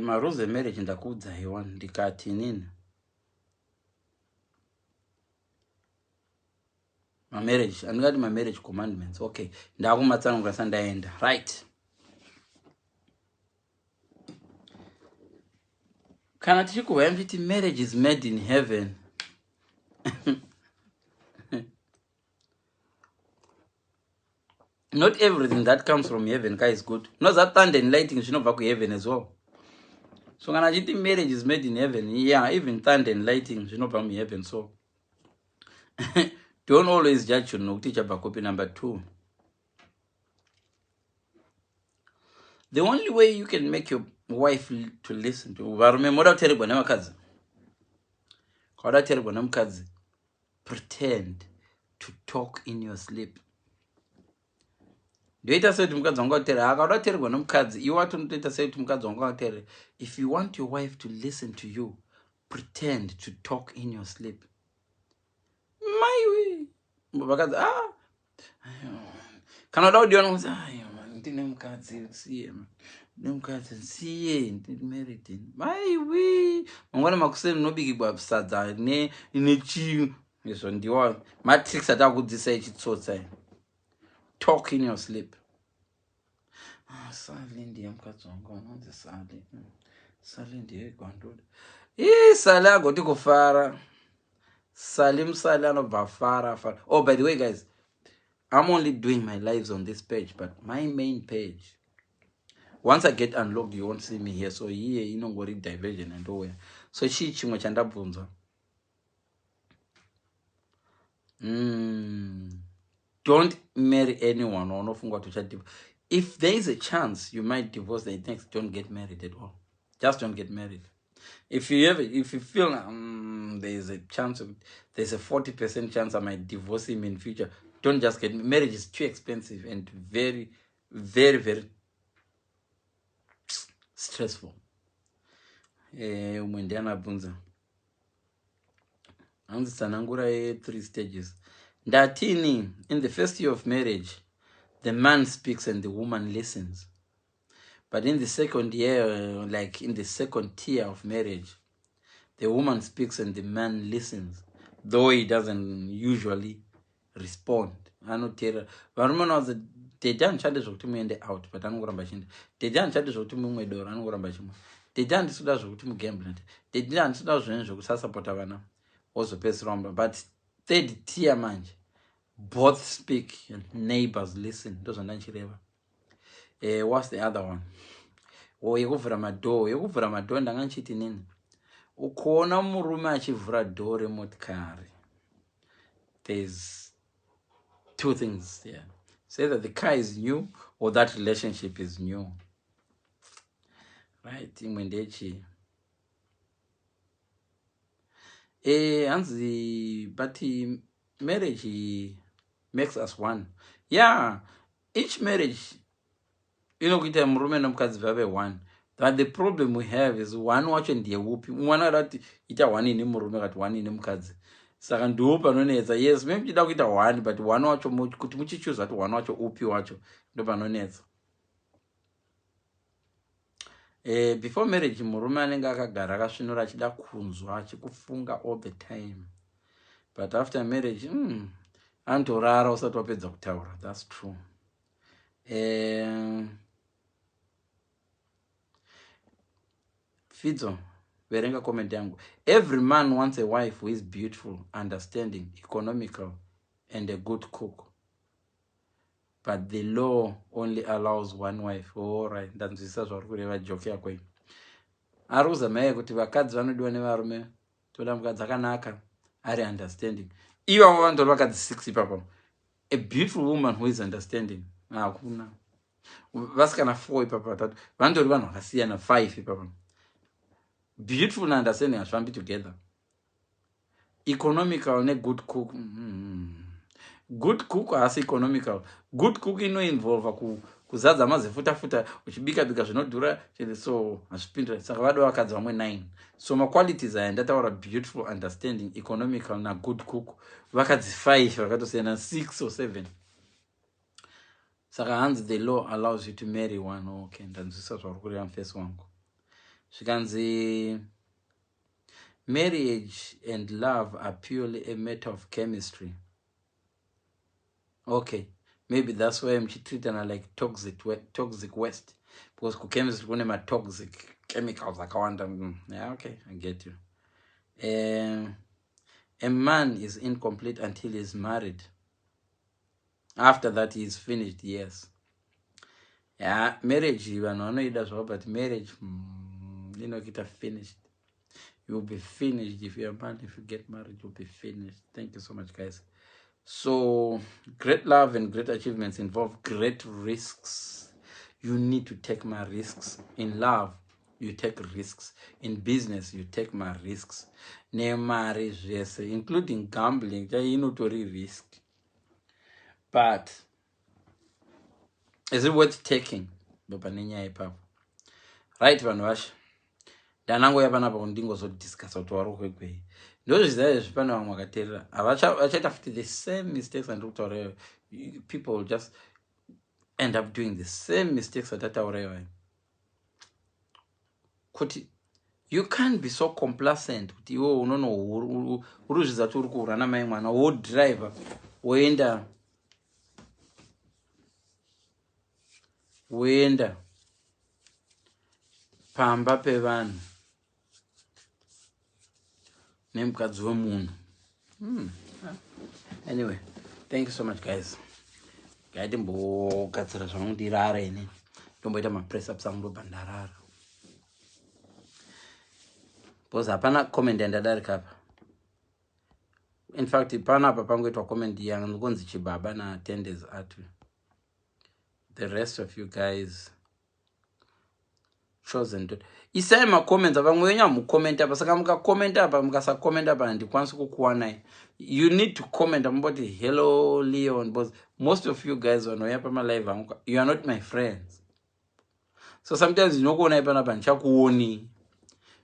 Marules emarriage ndakuudza iwa ndikati nini? Marriage, andingati marriage commandments. Okay, ndakumatsanangura sandaenda. Right. Kana tichikubhuya kuti marriage is made in heaven. Not everything that comes from heaven is good. No, that thunder and lightning should not back to heaven as well. So when I think marriage is made in heaven, yeah, even thunder and lightning should not back to heaven. So don't always judge you. No, teacher back copy number 2. The only way you can make your wife to listen to pretend to talk in your sleep. If you want your wife to listen to you, pretend to talk in your sleep. My way. ndine mukadzi siye nemukadzi siye ndiri married maiwi mangwana makuseni nobikibwa sadza nechi izvo ndiwa matrix atakudzidzisai chitsotsa talk in your sleep. Sally ndiye mukadzi wangu anonzi Sally. Sally ndiye gwandoda. Sally agoti kufara. Sally anobva fara. Oh, by the way, guys, I'm only doing my lives on this page, but my main page, once I get unlocked, you won't see me here. So here, you know, what diversion and all. So she chimwe chandabvunza. Don't marry anyone or nofunga to chat. If there is a chance you might divorce the next, don't get married at all. Just don't get married. If you feel there's a chance, there's a 40% chance I might divorce him in future, don't just get married. Is too expensive and very, very, very stressful. Three stages. Datini, in the first year of marriage, the man speaks and the woman listens. But in the second year, like in the second tier of marriage, the woman speaks and the man listens, though he doesn't usually respond. Anotera. Varumana was they done chatted to me in the out, but I'm going to they done chatted to me my door, I'm going to they done to me gambling. They done to Sasapotavana, also best rumble. But third tier man, both speak, neighbors listen. Doesn't what's the other one? Oh, yekuvhura madhoo ndanganchiti nini ukoona murume achivhura dhoo remotikari. There's two things here. Say that the car is new or that relationship is new. Right? Imwe ndechi hanzi but marriage makes us one. Yeah, each marriage, you know, kuita murume nomukadzi vave one. But the problem we have is one wacho ndiye upi. Mwana arati ita one ine murume kati one ine mukadzi. Saka ndo panonetsa. Yes, maybe tida kuita one, but one wacho kuti muchichoose ati one wacho upi wacho ndo panonetsa. Before marriage murume anenge akagara akasvinura achida kunzwa achikufunga all the time. But after marriage, antorara usati wapedza kutaura. That's true. Fidzo, verenga comment yangu. Every man wants a wife who is beautiful, understanding, economical, and a good cook. But the law only allows one wife. All right, ndanzisa zvakureva joke yako. Aruza mai kuti vakadzi vanodiwa nevarume toda mukadzi akanaka ari understanding. Ivo vanhu vakadzi 6 papa. A beautiful woman who is understanding. Hakuna. Vasikana 4 papa tatu. Vanhu vakasiyana 5 papa. Beautiful and understanding ashwambi together. Economical and a good cook. Good cook as economical. Good cook involve kuzadza mazefuta uchibika zvinodhura so azvipindira saka vado vakadzi vamwe 9. So my qualities are ndataura beautiful, understanding, economical na good cook. Vakadzi 5 vakatosiyana 6 or 7. Saka hands the law allows you to marry one. Okay, ndanzisa zvakureva mfesi wangu. Shikanzi, marriage and love are purely a matter of chemistry. Okay, maybe that's why I'm treating her like toxic waste. Because chemistry one my toxic chemicals like yeah, okay, I get you. A man is incomplete until he's married. After that, he's finished, yes. Yeah, marriage, even though it does well, but marriage, you know, get finished. You'll be finished if you're a man. If you get married, you'll be finished. Thank you so much, guys. So, great love and great achievements involve great risks. You need to take my risks. In love, you take risks. In business, you take my risks. Marriage, yes, including gambling, you know, to risk. But is it worth taking? Right, Vanwash. Danango yapana pa kundingo so discuss to Warobwegwei. Those days zvipana vamwe vakateerera avachaita futi the same mistakes and people just end up doing the same mistakes that are you can't be so complacent kuti iwe unono uri kuzvidza kuti uri kuhura namai mwana wodhiraivha woenda pamba pevanhu nemukadzi wemunhu. Anyway, thank you so much guys. Ngatimbogadzira zvangu ndirara ini ndomboita mapress ups angu ndobva ndarara because hapana comment yandadarika apa. In fact panapa pangoitwa comment yangu ndikunzi chibaba na10 days atwe. The rest of you guys chosen to isai macomments avamwe wenyu hamucomment apa, saka mukacomment apa mukasacomment apa handikwanisi kukuwanai. You need to comment amboti hello Leon, because most of you guys vanouya pamalive angu you are not my friends, so sometimes ndinokuonai panapa ndichakuoni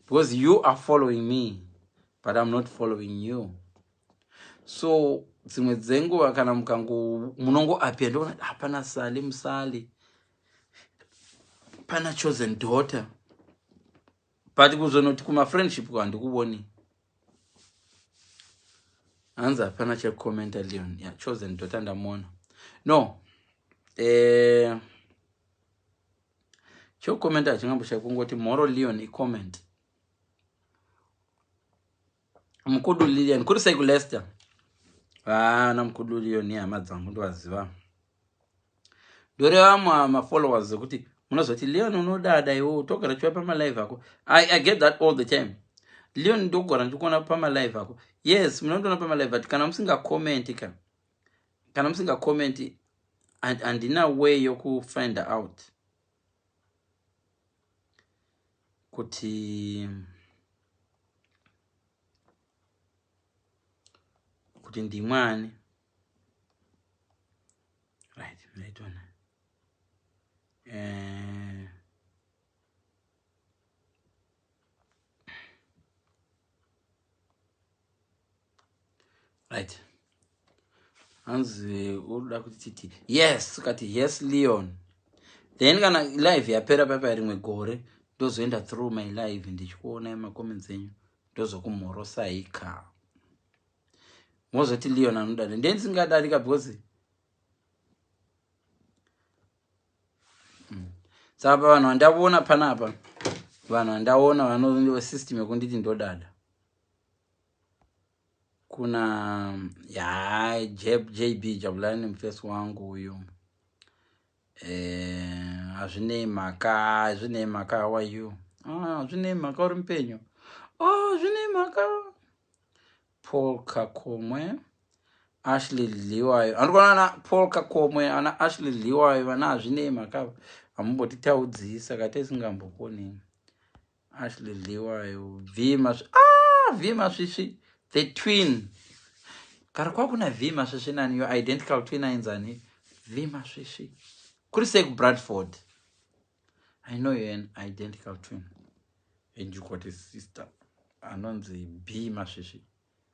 because you are following me but I'm not following you. So dzimwe dzenguva kana munongoapia ndoona hapana Sali Musali, pana chosen daughter, but kuzonoti kumafriendship handikuoni hanzi hapana chekomenta Leon. Yeah, chosen daughter ndamuona. No, chokomenta hachingambosha kungoti moro Leon icomment. Mkudu Lilian kuri sei kuLeicester. Na mkudu Leon ni hama dzangu ndovaziva. Ndore vamwe mafollowers kuti munozoti Leon unodada iwe togara chiwa pamalive ako. I get that all the time. Leon ndogara ndikuona pamalive ako. Yes, munondoona pamalive ati kana musinga comment kana musinga comment andina way yoku find out kuti ndimwani. Right, mnaitona right. Hanzi uruda kuti titi yes kati yes Leon, then kana live yapera papa rimwe gore ndozoenda through my live ndichikuona macomments enyu ndozokumhorosaika mozoti Leon anodada ndenzingadarika because saka vanhu vandaona panapa, vanhu vandaona vano system yekunditi ndodada kuna JB Jabulani mfesi wangu uyu, hazvinei mhaka, how are you? Hazvinei mhaka uri mupenyu. Hazvinei mhaka. Paul Kakomwe, Ashley Liwayo. Andikuona na Paul Kakomwe ana Ashley Liwayo vana hazvinei mhaka hamumbotitaudzisa saka tisingambokoni. Ashley Liwayo, Vima Swishi, the twin. Kari kwakuna Vima Swishi nani your identical twin ainzani? Vima Swishi. Kuri sei Bradford. I know you're an identical twin. And you got a sister. Anonzi B Mashishi.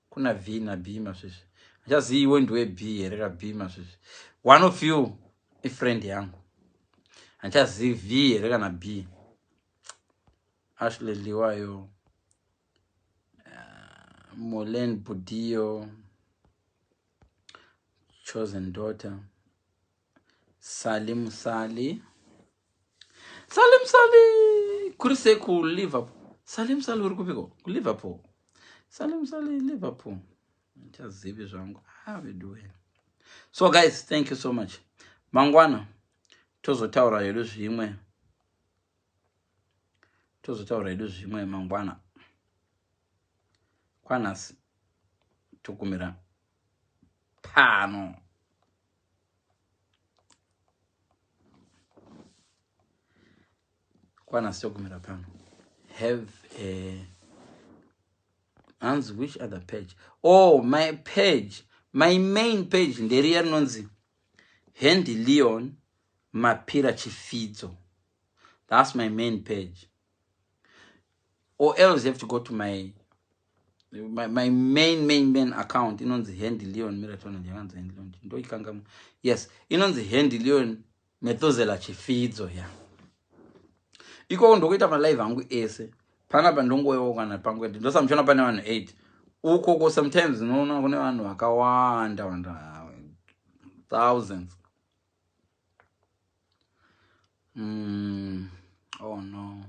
Kuna V na B Mashishi. Just see when do a B ereka B Mashishi. One of you a friend yangu. And just see V ereka na B. Ashley Liwayo. Molen Budio. Chosen daughter. Salim Sali. Salim Sali. Kurise ku Liverpool. Salim Sali uri kupiko ku Liverpool. Salim Sali Liverpool. Just zivi zvangu. How we doing? So guys, thank you so much. Mangwana tozotaura yedu zvimwe. Mangwana. Kwanasi tukumira pano. Have a and which other page? Oh, my page, my main page. Nderia nonzi Handy Leon Mapira Chifizo. That's my main page. Or else you have to go to my main account. You know the Handy Leon Miraton and Handy Leon. Yes, you know the Handy Leon metozela chifidzo ya iko ndokuita malive angu ese panapa ndongoyewo kana pangwende ndosamuchona pane vanhu 8 uko sometimes unoona kune vanhu vakawanda thousands. Oh no,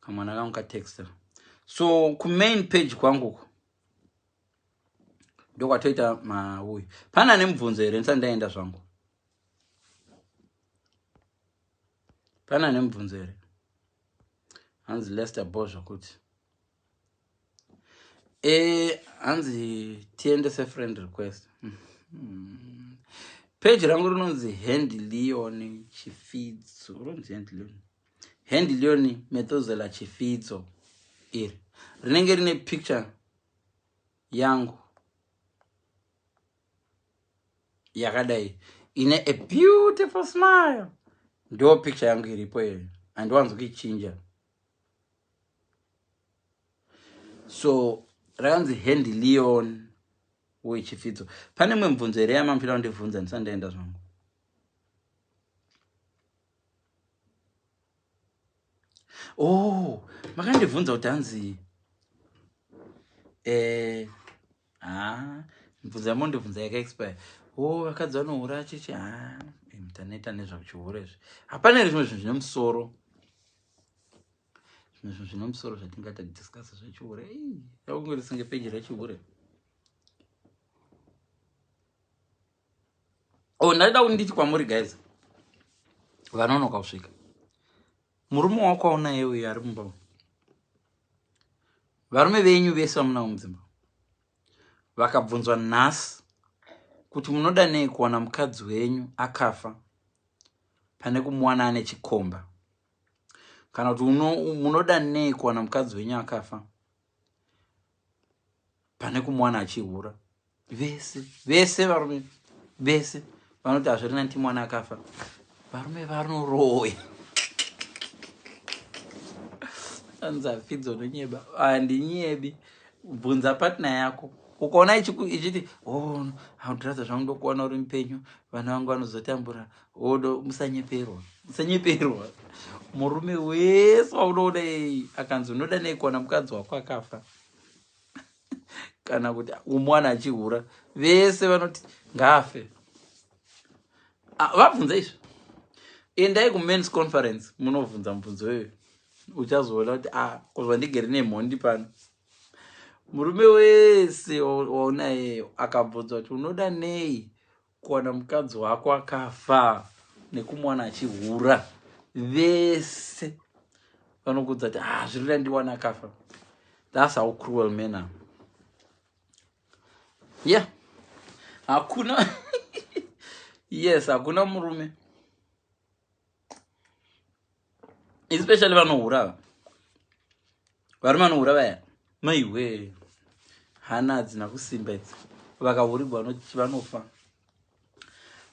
kamwana kangu katexta. So kumain page kwangu ndokwatoita mauyu pana nemubvunzo here ndisandaenda zvangu pana nemubvunzo here hanzi Lester Bozha kuti hanzi tiendese friend request. Page rangu rinonzi Handy Leon Chifidzo. Rinonzi Handy Leon Metozela Chifidzo. Iri rinenge rine picture yangu yakadai ine a beautiful smile. Ndo picture yangu iripo iri handiwanzi kuichinja. So rakanzi Handy Leon wechifidzo. Pane mwe mubvunzo here yamamupira kundibvunza ndisandaenda zvangu. Oh, makandibvunza kuti hanzi mibvunzo yamondibvunza yakaexpire. Oh, vakadzi vanohura chichi mutaneta nezvakuchihure izvi. Hapana here zvimwe zvinhu zvine musoro. Zvimwe zvinhu zvine musoro zvatingada kudiscussa zvechihure. Yakungorisinge peji rechihure. Oh, ndaida kuti nditi kwamuri guys. Vanonoka kusvika. Murume wako aunaye uyu ari mumba. Varume venyu vese vamunawo mudzimba. Vakabvunzwa nhasi kuti munoda nei kuwana mukadzi wenyu akafa pane kumuwana ane chikomba. Kana kuti munoda nei kuwana mukadzi wenyu akafa pane kumuwana achihura. Vese varume vese vanoti hazvirina nti mwana akafa. Varume vanoroya. Anza Fidzo nonyeba. Handinyebi. Bvunza partner yako. Ukaona ichiti haudhiradza zvangu ndokuwana uri mupenyu. Vana vangu vanozotambura. Musanyeperwa. Musanyeperwa. Murume wese waunoona akanzi unoda nei kuwana mukadzi wako akafa. Kana kuti umwana achihura. Vese vanoti ngafe. Vabvunza izvo. Endai kumen's conference munovhunza mubvunzo iyoyo. Uchazoona kuti kuzwa ndigere nemhondi pano. Murume wese waona akabvunzwa kuti unoda nei kuwana mukadzi wako akafa nekumwana achihura. Vese vanokudza kuti zvirira ndiwana akafa. That's how cruel men are. Yeah. Hakuna yes, hakuna murume. Especially vanohura. Varume vanohura vaya. Maiwe. Hana hadzina kusimba idzi. Vakahurirwa vanofa.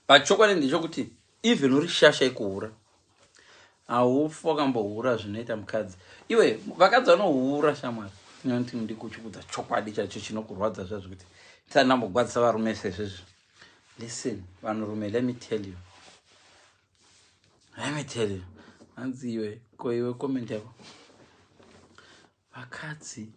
Pachokwadi ndechokuti even uri shasha ikuhura. Haufi wakambohura zvinoita mukadzi. Iwe vakadzi vanohura shamwari. Ndinoti ndikuchikudza chokwadi chacho chinokurwadza zvazvo kuti ndisandambogwadzisa varume sezvezvo. Listen, vanhurume, let me tell you. Hanzi iwe comment yako. Vakadzi.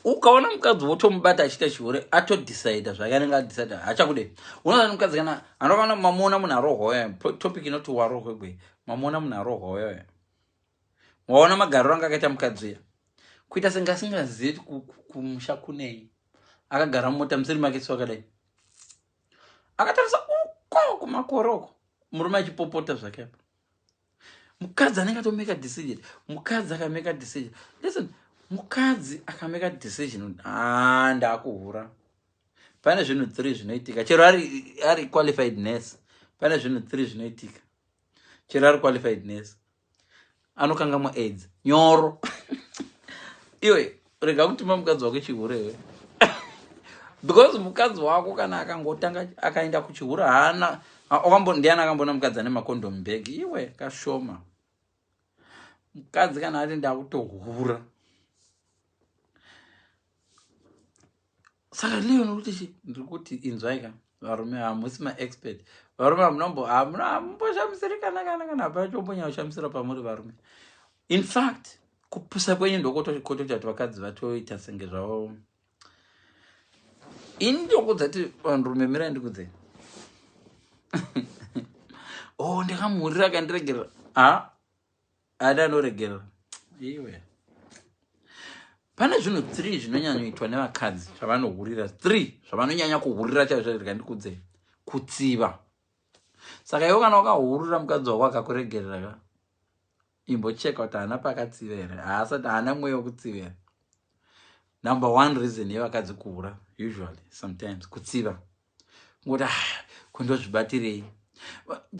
Ukaona mukadzi wotomubata achiita chihure atodecide zvake anenge adecide hachakude. Unoona mukadzi kana anoona mamona munhu arohwa topic inoti Warobwegwei. Mamona munhu arohwa. Waona magariro anga akaita mukadzi uya. Kuita senge asingazivi kumusha kunei. Akagara mumota musiri make wakadai. Akatarisa uko kumakoroko. Murume achipopota zvake. Mukadzi anenge atomake a decision. Mukadzi akamake a decision. Listen, mukadzi akamake a decision ndakuhura. Pane zvinhu 3 zvinoitika. Chero ari qualified nurse. Pane zvinhu 3 zvinoitika. Chero ari qualified nurse. Anokangamwa AIDS. Nyoro. Iwe, rega kutuma mukadzi wako chihura. Because mukadzi wako kana akangotanga akaenda kuchihura hana ndiana akambona mukadzi ane makondom bag. Iwe kashoma. Mukadzi kana ati ndakutohura. Saka leo ndikuti inzwaika. varume hamusi maexpert. Varume hamumboshamsiri kana pachombonyaushamisira pamuri varume. In fact, kupusa kwenyu ndokototi vakadzi vatoita senge zvavo. Ini ndokudzati vanhurume mirai ndikudzei. Oh, ndikamuurira akandiregerera. Ada anoregerera. Iwe. Pane zvinhu 3 zvinonyanyoitwa nevakadzi zvavanohurira. 3 zvavanonyanya kuhurira chaizvo ndikudzei. Kutsiva. Saka iwe kana wakahurira mukadzi wako akakuregerera ka, imbocheka kuti haana pakatsiva here, haasati haana mweya wekutsiva. Number 1 reason yevakadzi kuhura, usually sometimes kutsiva. Ngoti kundozvibatirei.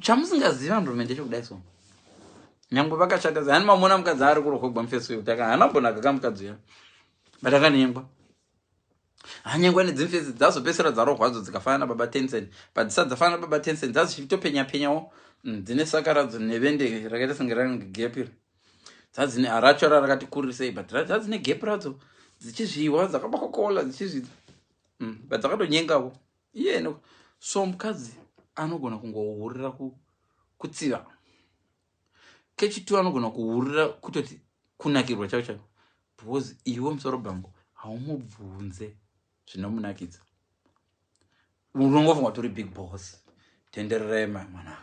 Chamusingazivi vanhurume ndechekudai so. Nyangwe vakashata zani mamona mukadzi ari kurokogwa mufeso yotaka haana bonaka kamukadzi uya. Batakanyengwa. Hanyengwa nedzimfesi dzazopesera dzarorwadzo dzikafanana baba 10 cent. Padzisati dzafanana baba 10 cent dzazvichitopenya penyawo. Dzine sakaradzo nevende rakaita senge rangegepiri. Dzadzine arachora rakati kurisei but dzadzine gap radzo dzichizviwa dzakabakokola dzichizvi. But dzakadonyengawo. Iye so mukadzi anogona kungohurira kutsiva. Kechitu anogona kuhurira kutoti kunakirwa chaicho. Because iwe musoro bangu haumubvunze zvinomunakidza. Unongofunga tori big boss. Tendererai mwana.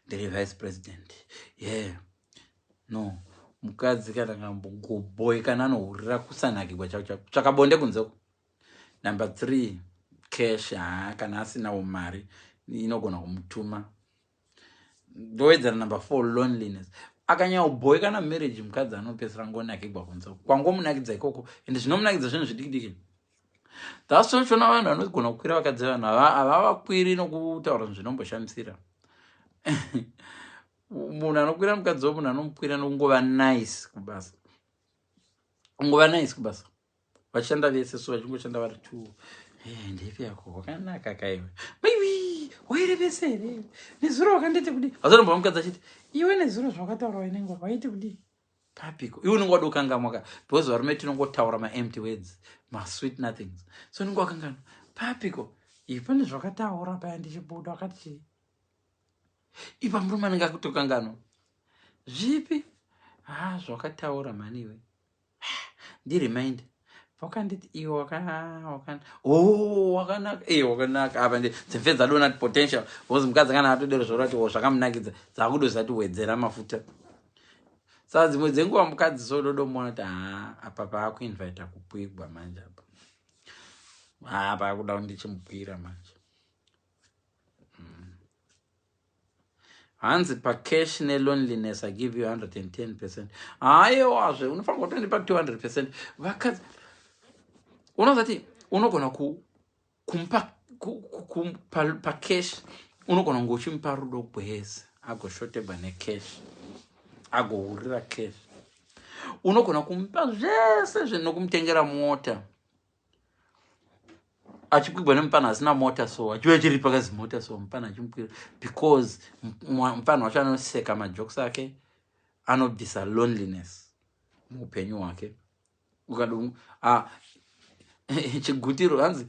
Ndiri vice president. No. Mukadzi kana ngamboboy kana anohurira kusanakirwa chaicho. Chakabonde kunzeko. Number 3, cash. Kana asina umari inogona kumutuma. Ndoedzana number 4, loneliness. Akanyauboy kana marriage mukadzi anopesera ngonakirwa kunzeko. Kwangomunakidza ikoko ende zvinomunakidza zvinhu zvidiki. That's why chona vanhu vanogona kukwira vakadzi vanhu havavakwiri nokutaura zvinomboshamisira. Munhu anokwira mukadzi womunhu anomukwira nokungova nice kubasa. Ungova nice kubasa. Vachishanda vese so vachingoshanda vari 2. Ndepi yako wakanaka kaiwe. Maybe waire vese here. Nezuro wakanditi kudi. Azonomba mukadzi achiti iwe nezuro zvakataura inengwa waiti kudi. Papiko. Iwe unenge wada kukangamwa because varume tinongotaura ma-empty words, ma-sweet nothings. So unenge wakangana. Papiko. Iwe pane zvakataura paya ndichibuda wakati. Ipa murume anenge akutokangana. Zvipi? Zvakataura mani iwe. Ndiremind. Wakanditi iwe wakanaka. Wakanaka. Apa dzimfedza dona potential. Because mukadzi kana atodero zvorati zvakamunakidza. Dzakudozati wedzera mafuta. Saka dzimwe dzenguva mukadzi sododomona kuti apa paakuinvita kupwigwa manje apa. Paakuda kundichimupira manje. Hanzi pacash neloneliness I give you 110%. Aiwazve unofanira kutondipa 200%. Vakadzi unozati unogona kumpa pacash unogona ngochimupa rudo gwese agoshoterwa necash agohurira cash. Unogona kumupa zvese zvinokumutengerera mota achikwigwa nemupana asina mota so achiva chiri pakazi mota so mupana achimukwira because mupana wacho anoseka majokes ake anobvisa loneliness muupenyu hwake. Ukadu chigutiro hanzi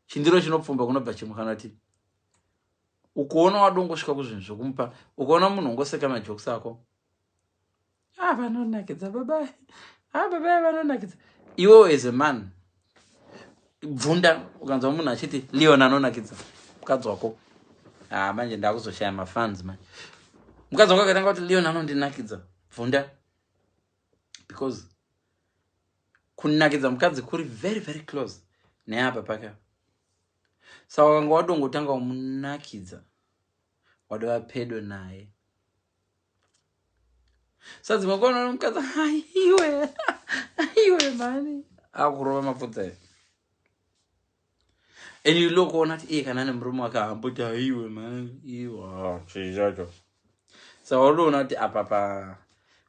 chindiro chinopfumba kunobva chimwe kana kuti ukoona wadongosvika kuzvinhu zvokumupa ukoona munhu ungoseka majokes ako vanonakidza baba vanonakidza iwewe as a man bvunda ukanzwa munhu achiti Leon anonakidza mukadzi wako manje ndakuzoshaya mafans manje. Mukadzi wako akatanga kuti Leon anondinakidza bvunda because kunakidza mukadzi kuri very very close neapa paka. Saka wanga wadongotanga kumunakidza wadova pedo naye. Saka dzimwe nguva mukadzi iwe mani akurova mapfudza. And you look on at kana nemurume wake amboti iwe mani iwe chichacho. Saka unoona kuti apa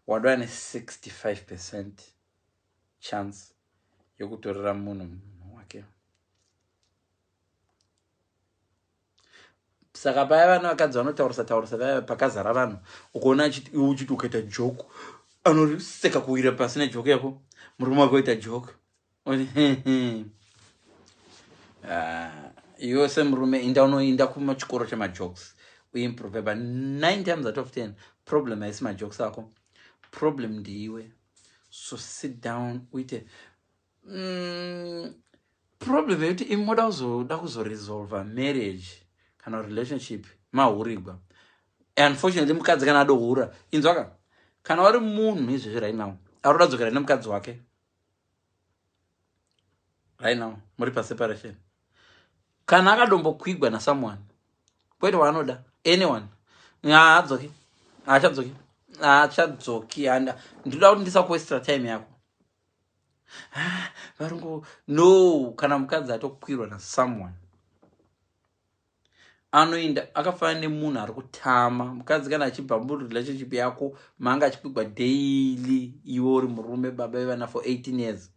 wadova ne 65% chance yokutorera munhu wake. Saka paya vanhu vakadzi vanotaurisa vaya pakazara vanhu ukoona uchiti ukaita joke anoseka kuwira pasi nejoke yako murume wako oita joke Iwe semurume inda unoinda kumachikoro chemajokes uimprove, but 9 times out of 10 problem haisi majokes ako, problem ndiwe. So sit down uite problem yekuti imi moda kuzoresolva marriage kana relationship mahurigwa. Unfortunately mukadzi kana adohura inzwaka, kana wari munhu izvezvi right now aroda dzokera nemukadzi wake right now muri paseparation, kana akadombokwigwa nasomeone kwete waanoda anyone, haadzoki, haachadzoki. Ndinoda kuti ndisakuwestera time yako. Varungu no, kana mukadzi atokwirwa nasomeone anoinda akafanana nemunhu ari kutama. Mukadzi kana achibva murelationship yako manga achikwigwa daily, iwe uri murume baba vevana for 18 years,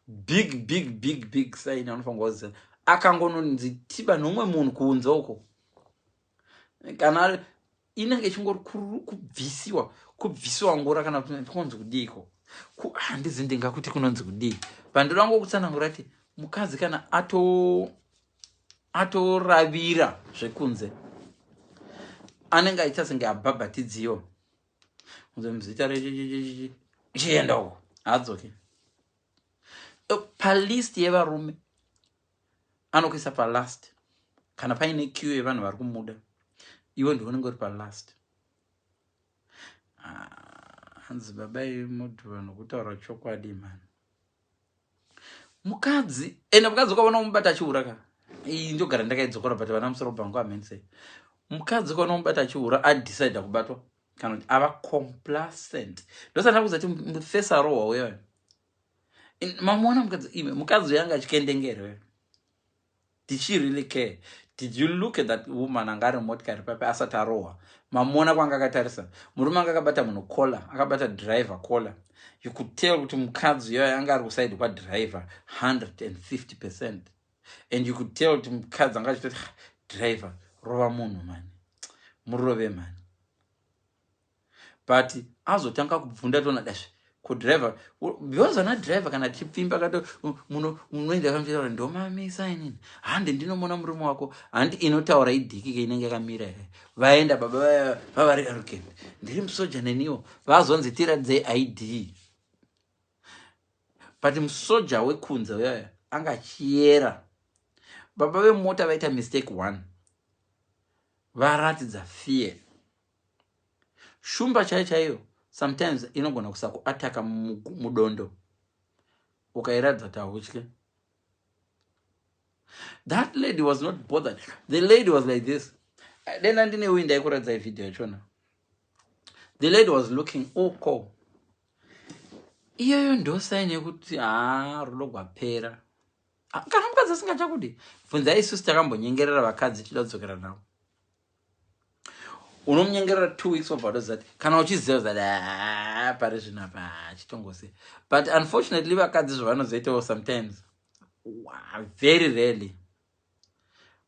big sign anofanirwa kuziva. Akangononzi tiba nomwe munhu kuunza uko, kana inenge ichingori kubvisiwa ngora, kana kunonzi kudiko, handizi ndingakuti kunonzi kudii. Pandoda ngokutsanangura kuti mukadzi kana atoravira zvekunze anenge aita senge abhabhatidziwa muzita rechienda uko, haadzoki. Palist yevarume anokuisa palast. Kana paine queue yevanhu vari kumuda, iwe ndiwe unenge uri palast. Hanzi babai modhuva nokutaura chokwadi mani. Mukadzi ende mukadzi ukaona mubata achiura ka, iyi ndogara ndakaidzokora but vana musoro bhangu amense. Mukadzi ukaona mubata achiura adecide kubatwa kana kuti ava complacent, ndosanda kuzati mufesa rohwa wewe. Mamuona mukadzi yanga achikendengere wewe. Did she really care? Did you look at that woman angari motikari pape asati arohwa? Mamuona kwanga akatarisa. Murume anga akabata munhu kola, akabata driver kola. You could tell kuti mukadzi yoyo anga ari kusaidi kwa driver 150%. And you could tell kuti mukadzi anga achitoti driver rova munhu mani, murove mani. But azotanga kubvunda tona dashi kudriver, because ana driver kana chipimba kato munoenda kamira ndomamisa inini, handi ndinomona murume wako, handi inotaura idhiki ke inenge yakamira here, vaenda baba vavari arrogant, ndiri musoja neniwo, vazonzi tiradze ID. But musoja wekunze uyoyo anga achiera, baba vemota vaita mistake 1, varatidza fear. Shumba chaiyo sometimes inogona kusakuataka mudondo ukairadza tahutye. That lady was not bothered. The lady was like this. Then andine winda ikuradza video yachona. The lady was looking oko. Iyoyo ndo sign yekuti rudo rwapera. Kana mukadzi asingachakudi, bvunzai isusu takambonyengerera vakadzi tida kudzokera navo. Unomnyengerera 2 weeks of that. Kana uchiziva zati pari zvino apa chitongose. But unfortunately vakadzi zvavanozoitawo sometimes, very rarely,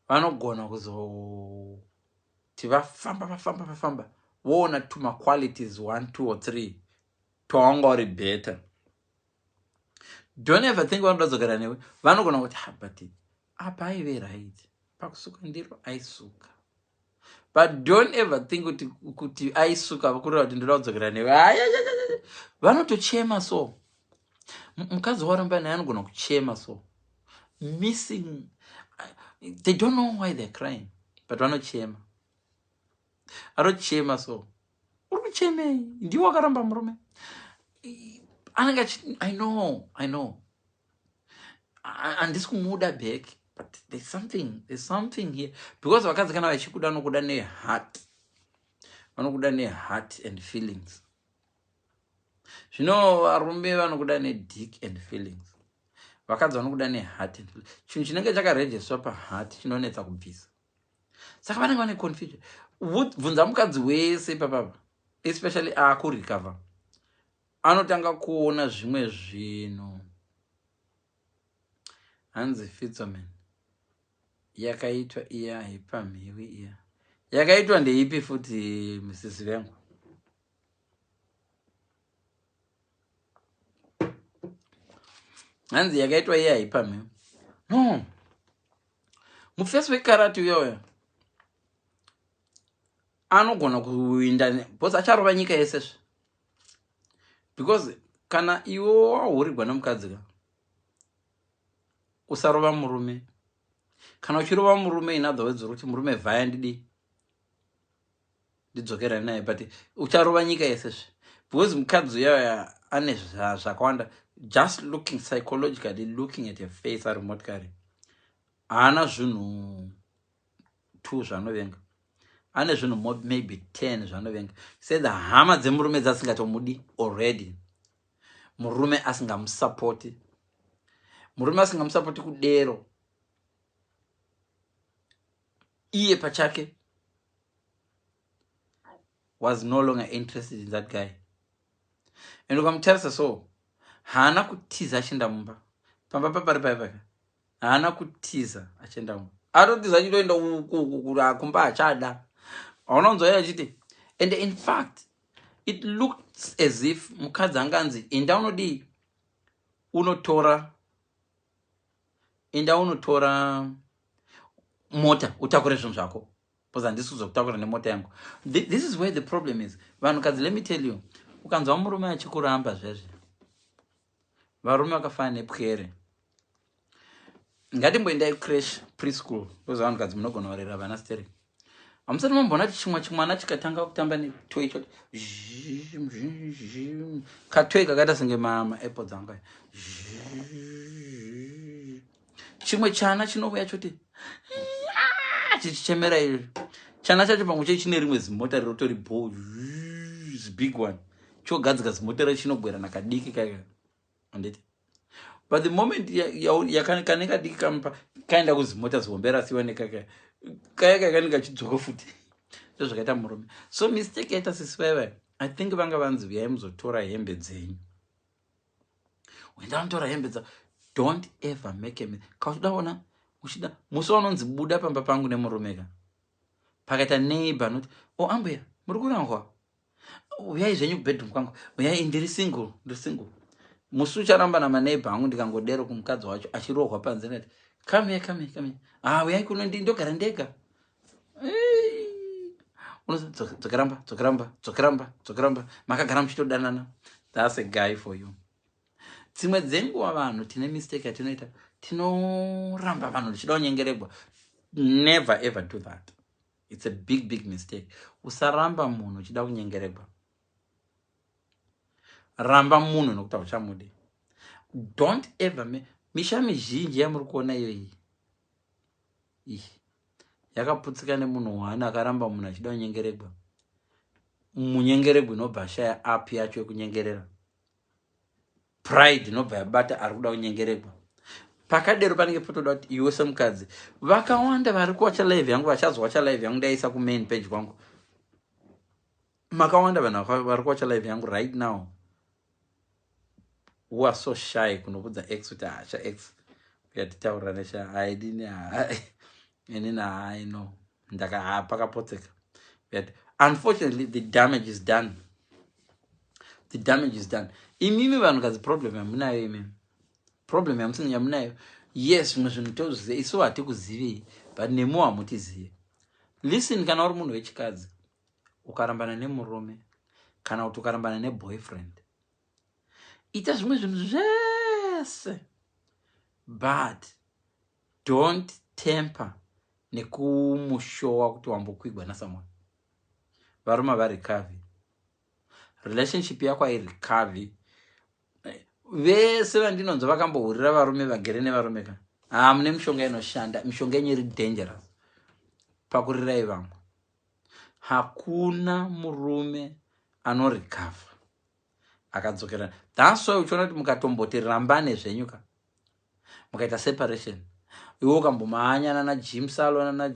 vanogona kuzoti vafamba voona tuma qualities 1, 2 or 3 twawanga uri better. Don't ever think vanoda kuzogara newe vanogona kuti but apa aive right, pakusuka ndiro aisuka. But don't ever think kuti aisuka vakureva kuti ndoda kudzokera newe. Vanotochema so. Mukadzi waramba naye anogona kuchema so. Missing. They don't know why they're crying, but vanochema. Anochema so. Uruchemei, ndiwe wakaramba murume. I know. Handisi kumuda back. But there's something here. Because vakadzi kana vachikuda nokuda neheart. Vanokuda neheart and feelings. Zvino varume vanokuda nedick and feelings. Vakadzi vanokuda neheart and feelings. Chinhu chinenge chakarejestwa paheart chinonetsa kubvisa. Saka vanenge vane confusion. Bvunza mukadzi wese papapa, especially akurecover, anotanga kuona zvimwe zvinhu. Hanzi Fitzoman yakaitwa iya ipamhiwi iya. Yakaitwa ndeipi futi misisi vengu? Hanzi yakaitwa iya ipamhiwi. No. Mufesi wekarati uyoyo anogona kuinda because acharova nyika yese. Because kana iwo wahurirwa nemukadzi ka usarova murume. Kana uchirova murume in other words kuti murume vhaya ndidzokera naye, but ucharova nyika yese. Because mukadzi uyoyo ane zvakawanda. Just looking psychologically, looking at your face ari motikari. Haana zvinhu 2 zvanovenga. Ane zvinhu maybe 10 zvanovenga. Say the hama dzemurume dzisingatomudi already. Murume asingamusapoti. Murume asingamusapoti kudero. Iye pachake was no longer interested in that guy. And ukamutarisa so, haana kutiza achienda mumba. Pamba. Haana kutiza achienda mumba. Atotiza achitoenda kumba achada. Aunonzwa achiti. And in fact, it looks as if mukadzi anganzi enda unodi unotora mota utakure zvinhu zvako. Because handisi kuzokutakura nemota yangu. This is where the problem is. Vanhukadzi, let me tell you, ukanzwa murume achikuramba zvezve, varume vakafana nepwere. Ngatimboendai crash preschool. Because vanhukadzi munogona kurera vana steri. Hamusati mambona chimwana chikatanga kutamba netoy choti katoy kakaita senge ma-airpods anga. Chimwe chana chinouya choti chichichemera iri. Chana chacho pamwe chete chine rimwe zimota rirotori ball, big one. Chogadzika zimota racho chinogwera nakadiki kaka. Anditi. But the moment yakaneka diki kampa kaenda kuzimota zihombe rasiwa nekaka. Kaya kanenge chidzoka futi. Zvakaita murume. So mistake yaita siswewe. I think vanga vanzi vyai muzotora hembe dzenyu. Wenda unotora hembe dza. Don't ever make a mistake. Kaudaona uchida musi wanonzi buda pamba pangu nemurumeka. Pakaita neighbor noti, "Oh ambuya, muri kurangwa. Uyai zvenyu kubedroom kwangu. Uyai ndiri single. Musi ucharamba namaneighbor angu ndikangodero kumukadzi wacho achirohwa panze neti. Come here. Uyai kuno ndogara ndega. Dzokeramba. Makagara muchitodanana. That's a guy for you. Dzimwe dzenguva vanhu tine mistake yatinoita. Tinoramba vanhu tichida kunyengeregwa. Never ever do that. It's a big mistake. Usaramba munhu uchida kunyengeregwa. Ramba munhu nokuti hauchamudi. Don't ever misha mizhinji yamuri kuona iyoyi. Yakaputsika nemunhu wani akaramba munhu achida kunyengeregwa. Munyengeregwa inobva shaya api yacho yekunyengerera. Pride inobva yabata ari kuda kunyengeregwa. Pakadero panenge potoda kuti iwe semukadzi vakawanda vari kuwacha live yangu vachazowacha live yangu ndaisa ku main page kwangu. Makawanda vanhu vari kuwacha live yangu right now who are so shy kunobudza x kuti acha x yatitaurira nesha aidini no ndaka pakapotseka. But unfortunately the damage is done. Imimi vanhukadzi problem yamunayo imimi. Problem yamunayo. Yes, zvinhu tozive isu hatikuzivi, but nemu hamutizive. Listen, kana uri munhu wechikadzi ukarambana nemurume kana kuti ukarambana neboyfriend, ita zvimwe zvinhu zvese, but don't temper nekumushowa kuti wambokwigwa nasomeone. Varume vari kavi. Relationship yako hairi vese vandinonzwa vakambohurira varume vagere nevarume ka. Mune mishonga inoshanda, mishonga yenyu iri dangerous. Pakurirai vamwe. Hakuna murume anorecover akadzokera. That's why uchiona kuti mukatomboti rambane zvenyu ka. Mukaita separation. Iwe ukambomhanya na gym salon na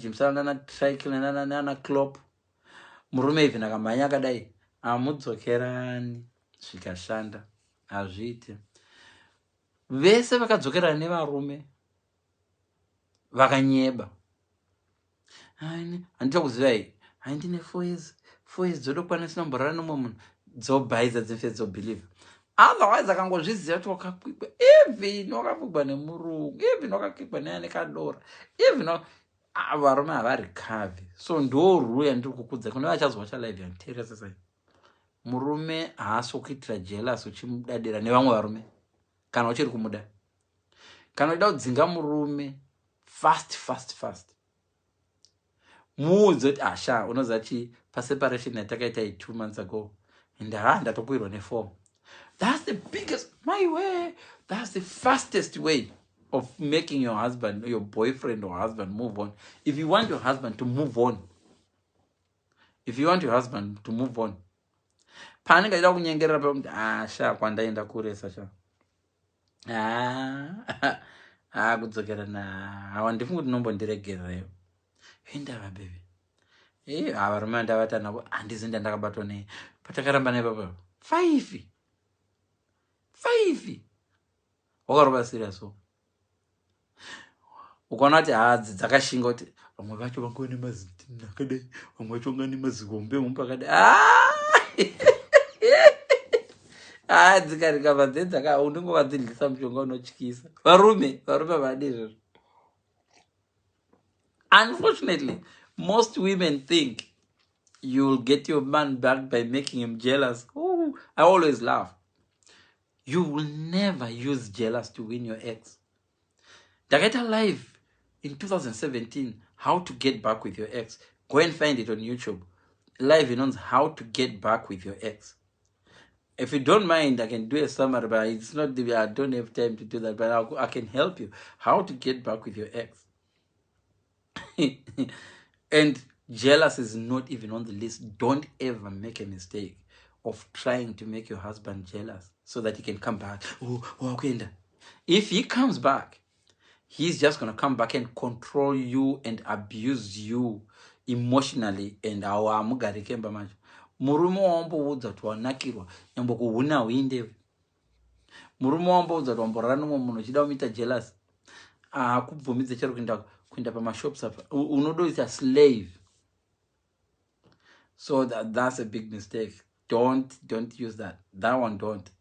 cycle na club. Murume even akamhanya akadai amudzokerani zvikashanda. Hazviite. Vese vakadzokerana nevarume vakanyeba. Handita kuziva handine 4 years dzodokwana sina mborana nomwe munhu dzobhaiza dzimfe dzobelieve. otherwise akangozviziva kuti wakakwikwa even wakakwikwa nemurungu, even wakakwikwa neane kadora, even varume havari kave. So ndo rule yandiri kukudza kune vachazwa chalive yanditeeresa. Murume haasi kuitira jealous uchimudadira nevamwe varume kana uchiri kumuda. Kana uchida kudzinga murume fast muudze kuti asha unoziva chi paseparation yatakaita 2 months ago ndatokwirwa ne4. That's the biggest, my way, that's the fastest way of making your husband, your boyfriend or husband move on. If you want your husband to move on, paanenge achida kunyengerera pakuti sha kwandaenda kuresa sha kudzokera hawa ndifunga kuti nombondiregerereyo indava bebi varume vandavata navo handizi ndandakabatwa nei patakaramba naipapo 5 wakarova serious. Ukaona kuti hadzi dzakashinga kuti vamwe vacho vangove nemazitini akadai, vamwe vacho vanga nemazigombe akadai. Dzikarikabva dzedzaka unongovadzidlisa mushonga unotyisa. Varume vadi izvozvo. Unfortunately, most women think you'll get your man back by making him jealous. Ooh, I always laugh. You will never use jealous to win your ex. Ndakaita live in 2017, how to get back with your ex. Go and find it on YouTube. Live announce how to get back with your ex. If you don't mind, I can do a summary, but it's not, I don't have time to do that, but I can help you how to get back with your ex. And jealous is not even on the list. Don't ever make a mistake of trying to make your husband jealous so that he can come back. If he comes back, he's just going to come back and control you and abuse you emotionally. And awamugarikemba macho. Murume wamboudza kuti wanakirwa nyambo kuhuna hwinde. Murume wamboudza kuti wamborara nomwe munhu uchida kumuita jealous. Kubvumidze chero kuenda pamashops apa. Unodoita slave. So that's a big mistake. Don't use that. That one don't.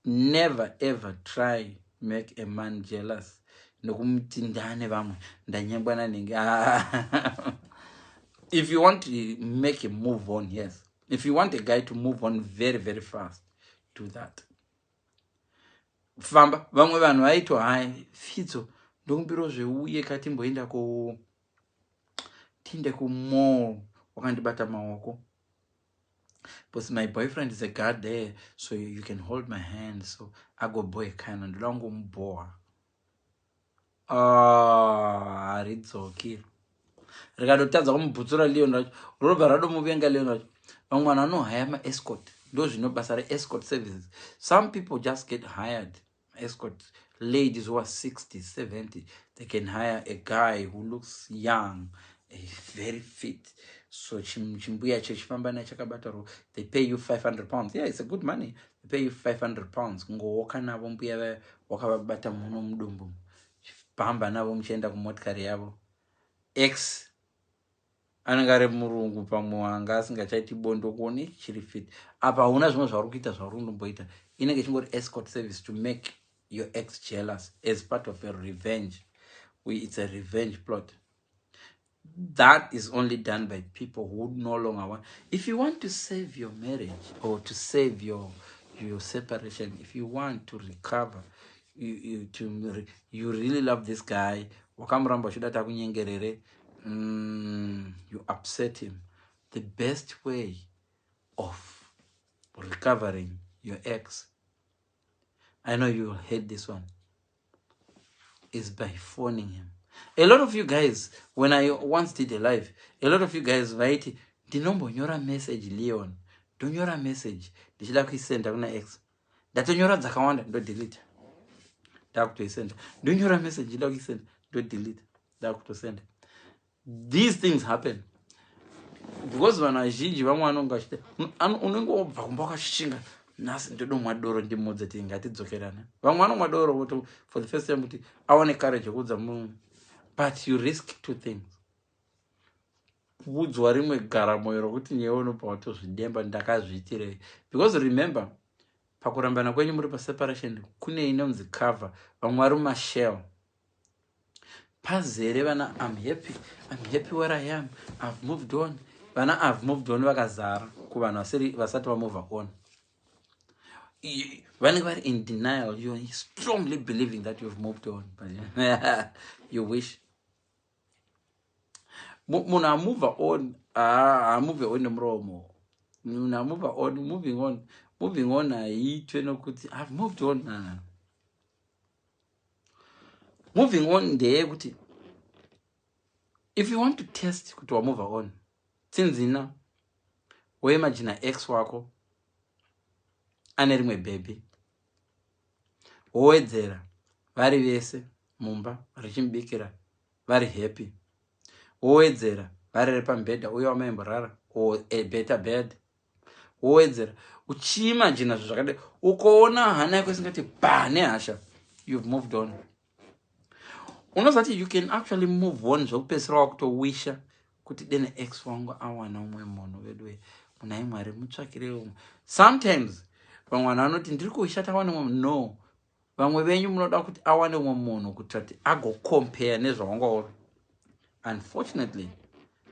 Never ever try make a man jealous. If you want to make him move on, yes. If you want a guy to move on very, very fast, do that. Famba, vamwe vanhu vaitwa hai Fidzo ndokumbiro zveuye katimboenda tinde kumall wakandibata maoko. But my boyfriend is a guard there, so you can hold my hand. So I go boy kind of long boa. Haridzoki. Rikadotadza kumubvutsura Leon racho, robva radomuvenga Leon racho. Vamwe vanhu vanohaya ma-escort. Ndo zvinobasa re-escort services. Some people just get hired. Escort ladies who are 60, 70, they can hire a guy who looks young, very fit. So chimbuya chechifamba nacho chakabataro, they pay you 500 pounds. Yeah, it's a good money. They pay you 500 pounds. Ngowoka navo mbuya wakabata muno mudumbu. Pamba navo mchienda kumotikari yavo. Ex anangare murungu pamuhanga asingachaiti bondo kuone chiri fit. Apa una zvimwe zvauri kuita zvaurundomboita. Inenge chingori escort service to make your ex jealous as part of a revenge. It's a revenge plot. That is only done by people who no longer want. If you want to save your marriage or to save your separation, if you want to recover, you really love this guy, you upset him. The best way of recovering your ex, I know you will hate this one, is by phoning him. A lot of you guys, when I once did a live, a lot of you guys write, ndinombonyora message Leon, ndonyora message, ndichida kuisenda kuna ex. Ndatonyora dzakawanda, ndo delete. Ndakutoisenda. Ndonyora message, ndida kuisenda, ndo delete. Ndakutosenda. These things happen. Because when I jiji vamwe vanonga vachita, unenge wobva kumba wakashinga, nasi ndodomwa doro ndimudze kuti ngatidzokerana. Vamwe vanomwa doro for the first time kuti awane courage yokudza munhu. But you risk two things. Kuudzwa rimwe garamoyo rokuti nyewe unobva watozvidemba ndakazviitirei. Because remember, pakurambana kwenyu muri paseparation kune inonzi cover, vamwe vari mumashell. Pazere vana I'm happy where I am, I've moved on. Vana I've moved on vakazara kuvanhu vasati vamove on. Vanenge vari in denial, you're strongly believing that you've moved on, but you wish. Munhu amove on, move on nemuromo. Munhu amove on, moving on haitwe nokuti I've moved on. Moving on ndeyekuti if you want to test kuti wamove on, tsinzina woimagina ex wako ane rimwe baby, wowedzera vari vese mumba richimubikira vari happy, wowedzera vari pambedha uye wamaimborara or a better bed, wowedzera uchiimagina zvinhu zvakadai, ukoona hana yako isingati nehasha, you've moved on. Unozati you can actually move on zvokupedzisira wakutowisha kuti dene ex wangu awana umwe munhu wedwe munai Mwari mutsvakire umwe. Sometimes vamwe vanhu vanoti ndiri kuwisha tawane umwe. No, vamwe venyu munoda kuti awane umwe munhu kuti ati agocompare nezvawangauri. Unfortunately,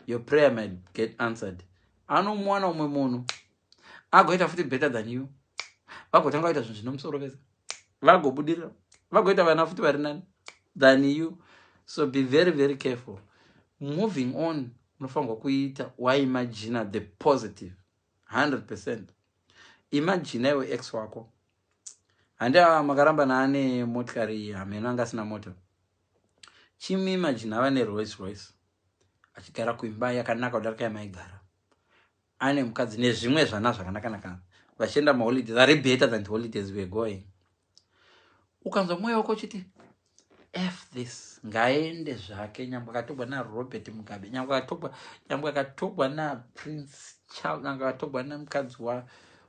your prayer might get answered. Anomwana umwe munhu agoita futi better than you, vagotanga kuita zvinhu zvinomusoro vese, vagobudirira, vagoita vana futi vari nani than you. So be very, very careful. Moving on, unofanirwa kuita waimagina the positive 100%. Imagine iwe ex wako handia makaramba naane motikari hameno anga asina moto, chimuimagine ava neRolls Royce achigara kuimba yakanaka kudarika yamaigara, ane mukadzi nezvimwe zvana zvakanaka vachienda maholidays ari better than the holidays were going. Ukanzwa mwoyo wako chiti F this, ngaende zvake, nyangwe akatogwa naRobert Mugabe, nyangwe akatogwa naPrince Charles, nyangwe akatogwa namukadzi wa,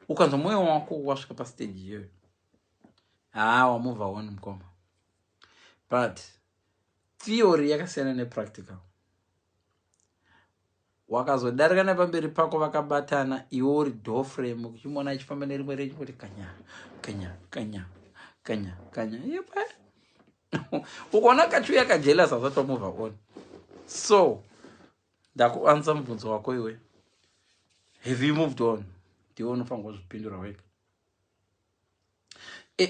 ukanzwa mwoyo wako wasvika pastage iyoyo, wamove on mukoma. But theory yakasiyana nepractical. Wakazodarika nepamberi pako vakabatana, iwe uri door frame uchimona achifamba nerimwe renyu kuti kanya yepa ukaona kachuya kajealous asati move on. So ndakuansa mubvunzo wako iwe, have you moved on? Ndiwe unofanirwa kuzvipindura wega.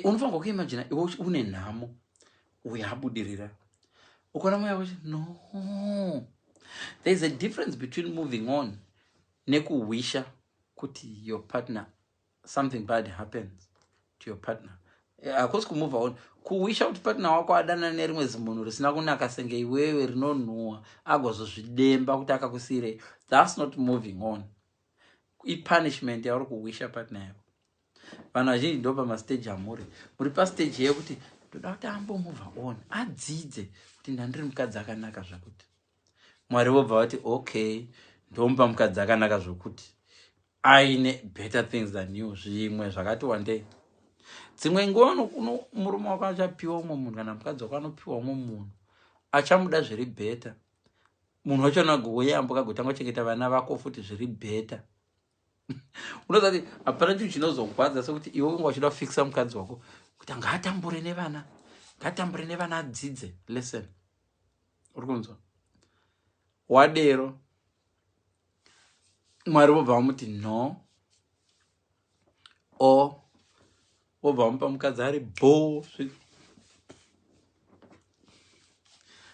Unofanirwa kuimagina iwe une nhamo uyabudirira, ukaona mwoyo wako no. There's a difference between moving on nekuwisha kuti your partner, something bad happens to your partner. Hakusi kumove on, kuwisha kuti partner wako adana nerimwe zimunhu risina kunaka senge iwewe rinonhuwa agozozvidemba kuti akakusire. That's not moving on. Punishment yauri kuwisha partner yako. Vanhu vazhinji ndo pamastage amuri pastage yekuti ndoda kuti move on, adzidze kuti ndandiri mukadzi akanaka zvakuti. Mwari vobva vati okay, ndomupa mukadzi akanaka zvokuti aine better things than you, zvimwe zvakati wandei. Dzimwe nguva murume wako achapiwa umwe munhu kana mukadzi wako anopiwa umwe munhu achamuda zviri better. Munhu wacho anogouya gotanga kuchengeta vana vako futi zviri better. Unozati hapana chinhu chinozokwadza sekuti iwe unga uchida kufikisa mukadzi wako kuti ngaatambure nevana adzidze. Listen, uri kunzwa? Wadero Mwari vobva vamuti no, o vobva vamupa mukadzi ari bo.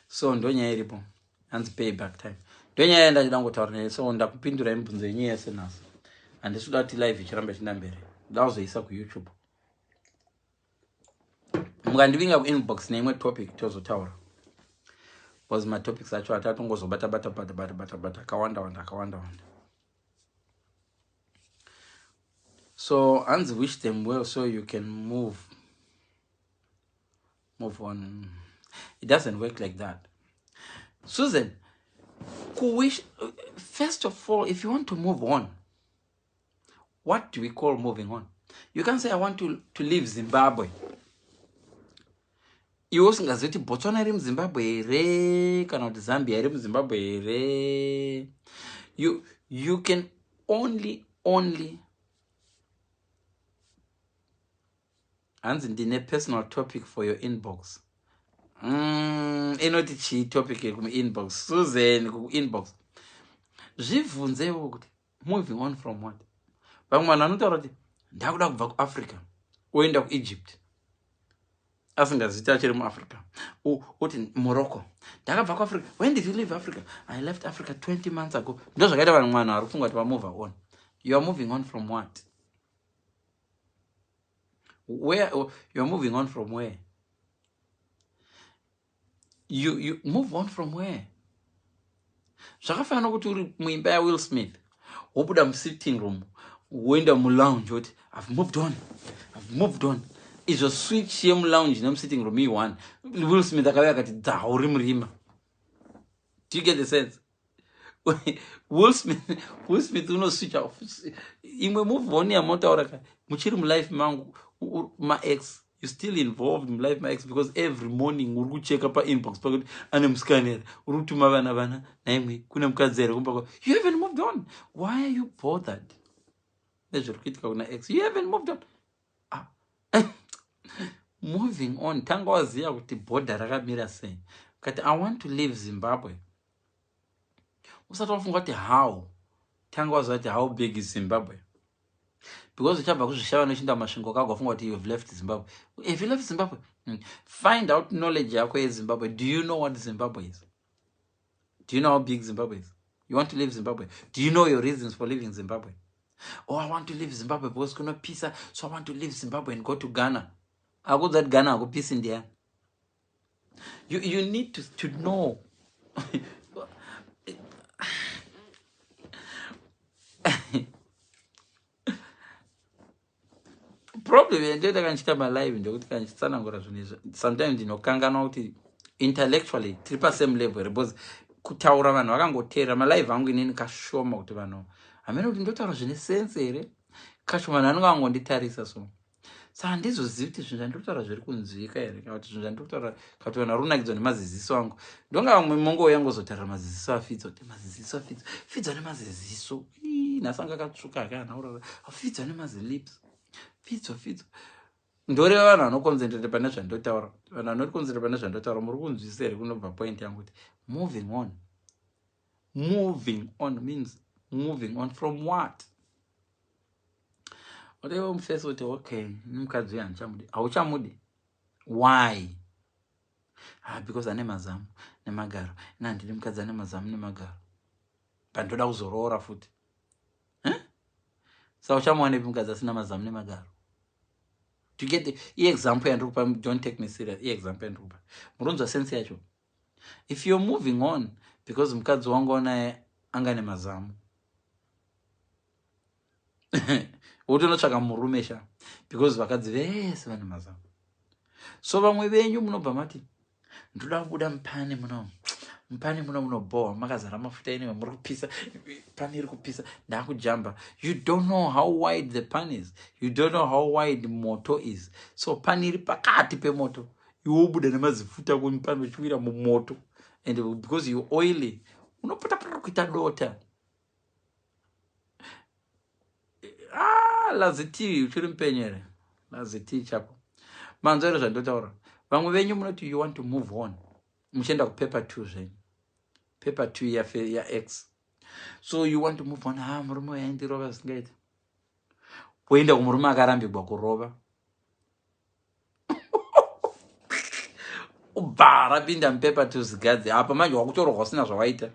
So ndo nyaya iripo, hanzi payback time. Ndo nyaya yandachida ngotaura naye. So ndakupindura mibvunzo yenyu yese nhasi. Handisi kuda kuti live ichiramba ichienda mberi, ndakuzoisa kuYouTube. Mukandivinga kuinbox neimwe topic tozotaura, because my topics acho atatongozobata akawanda. So hanzi wish them well so you can move on. It doesn't work like that. Susan, first of all, if you want to move on, what do we call moving on? You can say I want to leave Zimbabwe. Iwe usingazivi kuti Botswana iri muZimbabwe here kana kuti Zambia iri muZimbabwe here. You can only hanzi ndine personal topic for your inbox. Inoti chi topic inbox. Susan inbox. Zvibvunzewo kuti moving on from what? Vamwe vanhu vanotaura kuti ndakuda kubva kuAfrica oenda kuEgypt asingazivi achiri muAfrica. Oti Morocco ndakabva kuAfrica. When did you leave Africa? I left Africa 20 months ago. Ndo zvakaita vanhu mwana vari kufunga kuti vamove on. You are moving on from what? Where you are moving on from where? You move on from where? Zvakafanana kuti uri muimba yaWill Smith wobuda musitting room woenda mulounge woti I've moved on. I've moved on. Izvo switch yemulounge nemusitting room i1. Will Smith akauya akati uri murima. Do you get the sense? Will Smith unoswitch off. Imwe move on yamotaura ka muchiri mulife mangu ma-ex. You still involved in life my ex because every morning uri kucheka pa-inbox pakuti ane musikana here uri kutuma vana naimwe kune mukadzi here kumba. You haven't moved on. Why are you bothered? Nezviri kuitika kuna ex. You haven't moved on. Moving on. Tanga waziya kuti bhodha rakamira sei. Kati I want to leave Zimbabwe. Usati wafunga kuti how? Tanga waziya kuti how big is Zimbabwe? Because uchabva kuzvishava nechinda masvingo kako wafunga kuti you've left Zimbabwe. If you left Zimbabwe, find out knowledge yako yeZimbabwe. Do you know what Zimbabwe is? Do you know how big Zimbabwe is? You want to leave Zimbabwe? Do you know your reasons for leaving Zimbabwe? Oh, I want to leave Zimbabwe because kuna peace, so I want to leave Zimbabwe and go to Ghana. I go that Ghana, I go peace in there. You need to know. Probably ndeta kanchita malive ndokuti kanchitsanangura zvinhu sometimes ndinokanganwa kuti intellectually tiri pa same level because kutaura vanhu vakangotera malive angu inini kashoma kuti vanhu hamene kuti ndotaura zvine sense here kashoma vanhu vanenge vangonditarisa so handizozivi kuti zvinhu zvandinotaura zviri kunzwika here kana kuti zvinhu zvandinotaura kuti vanhu vari kunakidzwa nemaziziso angu. Ndonga vamwe mongo yangozotaura maziziso aFidzo kuti maziziso aFidzo Fidzo nemaziziso nhasi anga akatsvuka akanhaurara aFidzo nemazilips Fidzo ndoreva vanhu vanokonzentrate pane zvandotaura. Vanhu vanokonzentrate pane zvandotaura muri kunzwisisa here kunobva point yangu kuti moving on. Moving on means moving on from what? Whatever mufesi kuti okay mukadzi uyu handichamudi. Hauchamudi. Why? Because ane mazamu nemagaro. Handidi mukadzi ane mazamu nemagaro. Pandoda kuzoroora futi. Saka uchamuwanepi mukadzi asina mazamu nemagaro? To get the example yandikupa, don't take me serious. Example yandikupa. Murunzwa sense yacho. If you're moving on because mukadzi wangu naye anga nemazamu. Utonotsvaka murume sha because vakadzi vese vane mazamu. So vamwe venyu munobva mati ndoda kubuda mupani muno munoboha makazara mafuta ine muri kupisa pani iri kupisa ndakujamba. You don't know how wide the pan is. You don't know how wide moto is. So pani iri pakati pemoto iwobuda nemazifuta kumupani uchiwira mumoto and because you oily unopota kuita dota. Laziti uchiri mpenyere laziti chako manzero zvandotaura. Vamwe venyu munoti you want to move on muchienda kupaper 2 zvenyu paper 2 ya X. So you want to move on. Murume waindirova zvingaita woenda kumurume akarambigwa kurova ubva rapinda mupaper 2 zigadzi apa manje wakutorwa usina zvawaita.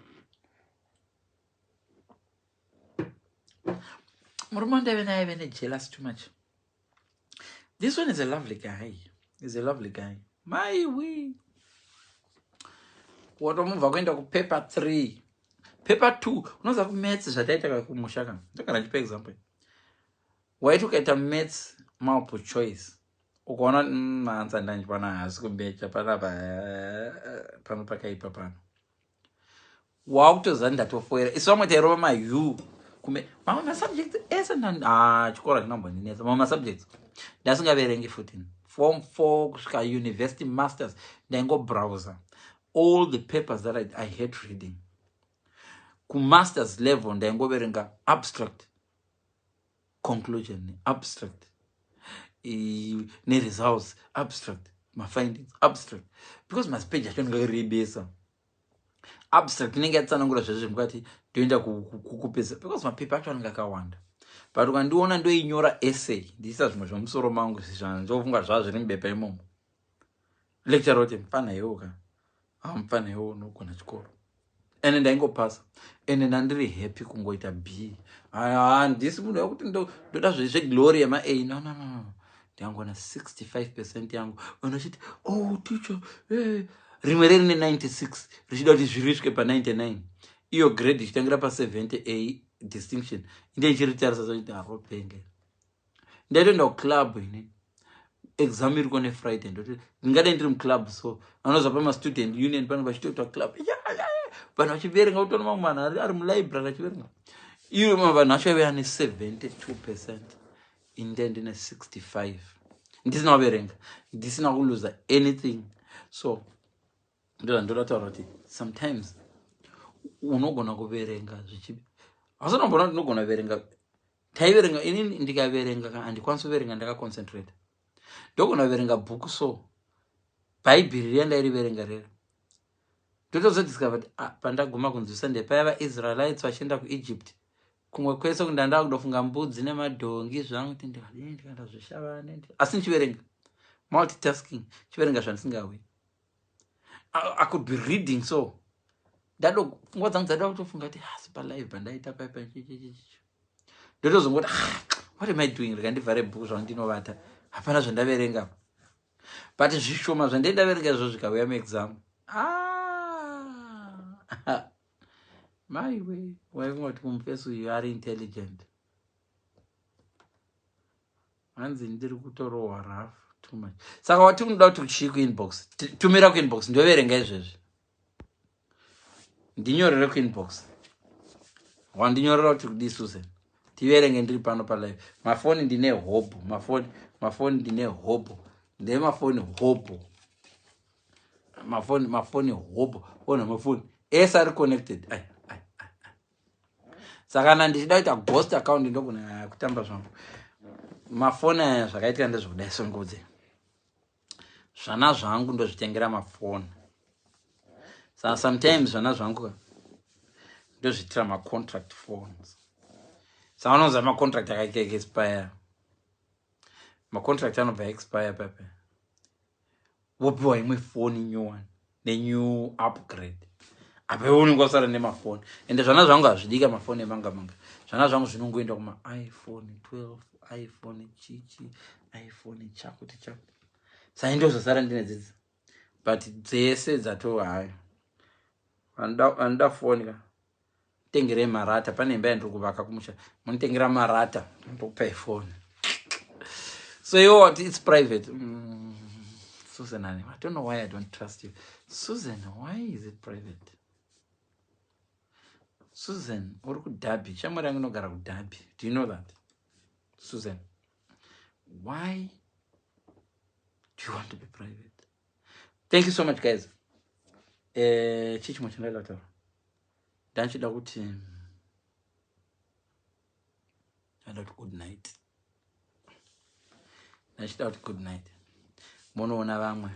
Murume ndaive naye vene jealous too much. This one is a lovely guy. He's a lovely guy. My way. Watomubva kuenda kupaper 3. Paper 2. Unoza kumaths zvataita kumusha kana. Ndakana ndipe example. Waiti ukaita maths multiple choice. Ukaona maanza ndanjipana hasi kumbecha panapa pano pakaipa pano. Wakutoziva ndatofoera. Isu vamwe tairova mayu. Mama subjects ese chikora chinambondinetsa. Mama subjects ndasingaverengi futi. Form 4 kusvika university masters ndaingo browser all the papers that I hate reading. Masters level ndaingoverenga abstract conclusion abstract. results abstract, my findings abstract, because mazipeji acho ndingarebesa abstract inenge yatsanangura zvezvo mukati toenda kukupesa, because mapepa acho anenge akawanda. But ukandiona ndoinyora essay ndiisa zvimwe zvemusoro mangu zvandofunga zvava zviri mubepa imomo, lecture oti mufana iwoka mufana iwo unogona chikoro, ende ndaingopasa, ende ndandiri happy kungoita B. Handisi munhu wekuti ndoda zveglory yema-A, no. Ndangona 65% yangu vanochiti teacher rimwe rine 96 richida kuti zvirisvike pa99, iyo grade ichitangira pa70 A distinction, inde ichiritarisa sochiti aropenge. Ndaitoenda kuclub ine exam iri kone Friday, ndoti ndingadai ndiri muclub, so anoza pama-student union panenge vachitoita club, vanhu vachiverenga, utona mamwe manhu ari mulibrary achiverenga, iyo vanhu vacho vaive ane 72%, inde ndine 65, ndisina kuverenga, ndisina kuluza anything. So ndoda taura kuti sometimes unogona kuverenga zvichibi, asi unombona kuti unogona kuverenga. Taiverenga inini, ndikaverenga kana handikwanisi kuverenga ndakaconcentrate, ndogona kuverenga bhuku, so bhaibheri riya ndairiverenga rero ndotozodiscover kuti pandaguma kunzwisa ndepaya vaIsraelites vachienda kuEgypt, kumwe kwese kundanda kudofunga mbudzi nemadhongi zvangu, kuti ndikaenda zvishavane, asi ndichiverenga, multitasking, chiverenga zvandisingawi. I could be reading, so pfungwa dzangu dzada kutofunga kuti asi palive pandaita paipa chichichichi, ndotozongoti what am I doing, rikandivhare bhuku zvangu ndinovata, hapana zvandaverenga. But zvishoma zvandaverenga izvo zvikauya muexam, maiwe waivongati kumufesi uyu ari intelligent, hanzi ndiri kutorohwa rafu too much. Saka wati unoda kuti chii kuinbox, tumira kuinbox ndoverenga izvezvi, ndinyorere kuinbox, wandinyorera kuti kudi Susan, tiverenge ndiri pano palive. Mafoni ndine hobo, mafoni ndine hobo, ndine mafoni hobo, mafoni hobo, ona mafoni ese ari connected. Saka kana ndichida kuita ghost account ndogona kutamba zvangu. Mafoni aya zvakaitika ndezvokudai songudze, zvana zvangu ndozvitengera mafoni. Saka sometimes zvana zvangu ndozvitira macontract phones. Saka unoziva macontract akaika expire, macontract anobva expire pepe, wopiwa imwe phone new one nenew upgrade, apa iwe unenge wasara nemafoni. Ende zvana zvangu hazvidika mafoni emanga manga, zvana zvangu zvinongoenda kuma-iPhone 12, iPhone chichi, iPhone chakuti. Saka ndozosara ndine dzidzi, but dzese dzato hayo. Vanoda foni ka tengerei marata, pane imba yandiri kuvaka kumusha, munotengera marata ndokupai foni. So you what, it's private. Susan, I don't know why I don't trust you. Susan, why is it private? Susan, uri kuDhabi, shamwari yangu inogara kuDhabi. Do you know that? Susan, why do you want to be private? Thank you so much, guys. Chichi mwachandala taura. Danchida kuti good night. Danchida kuti good night. Monoona vamwe.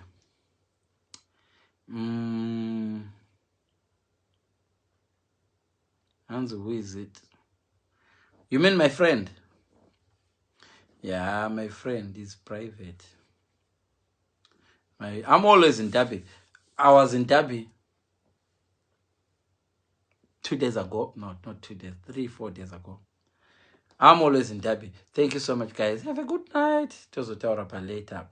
Hands, who is it? You mean my friend? Yeah, my friend is private. I'm always in Dhabi. I was in Dhabi 2 days ago. No, not 2 days. 3-4 days ago. I'm always in Dhabi. Thank you so much, guys. Have a good night. Tozotaura pa later.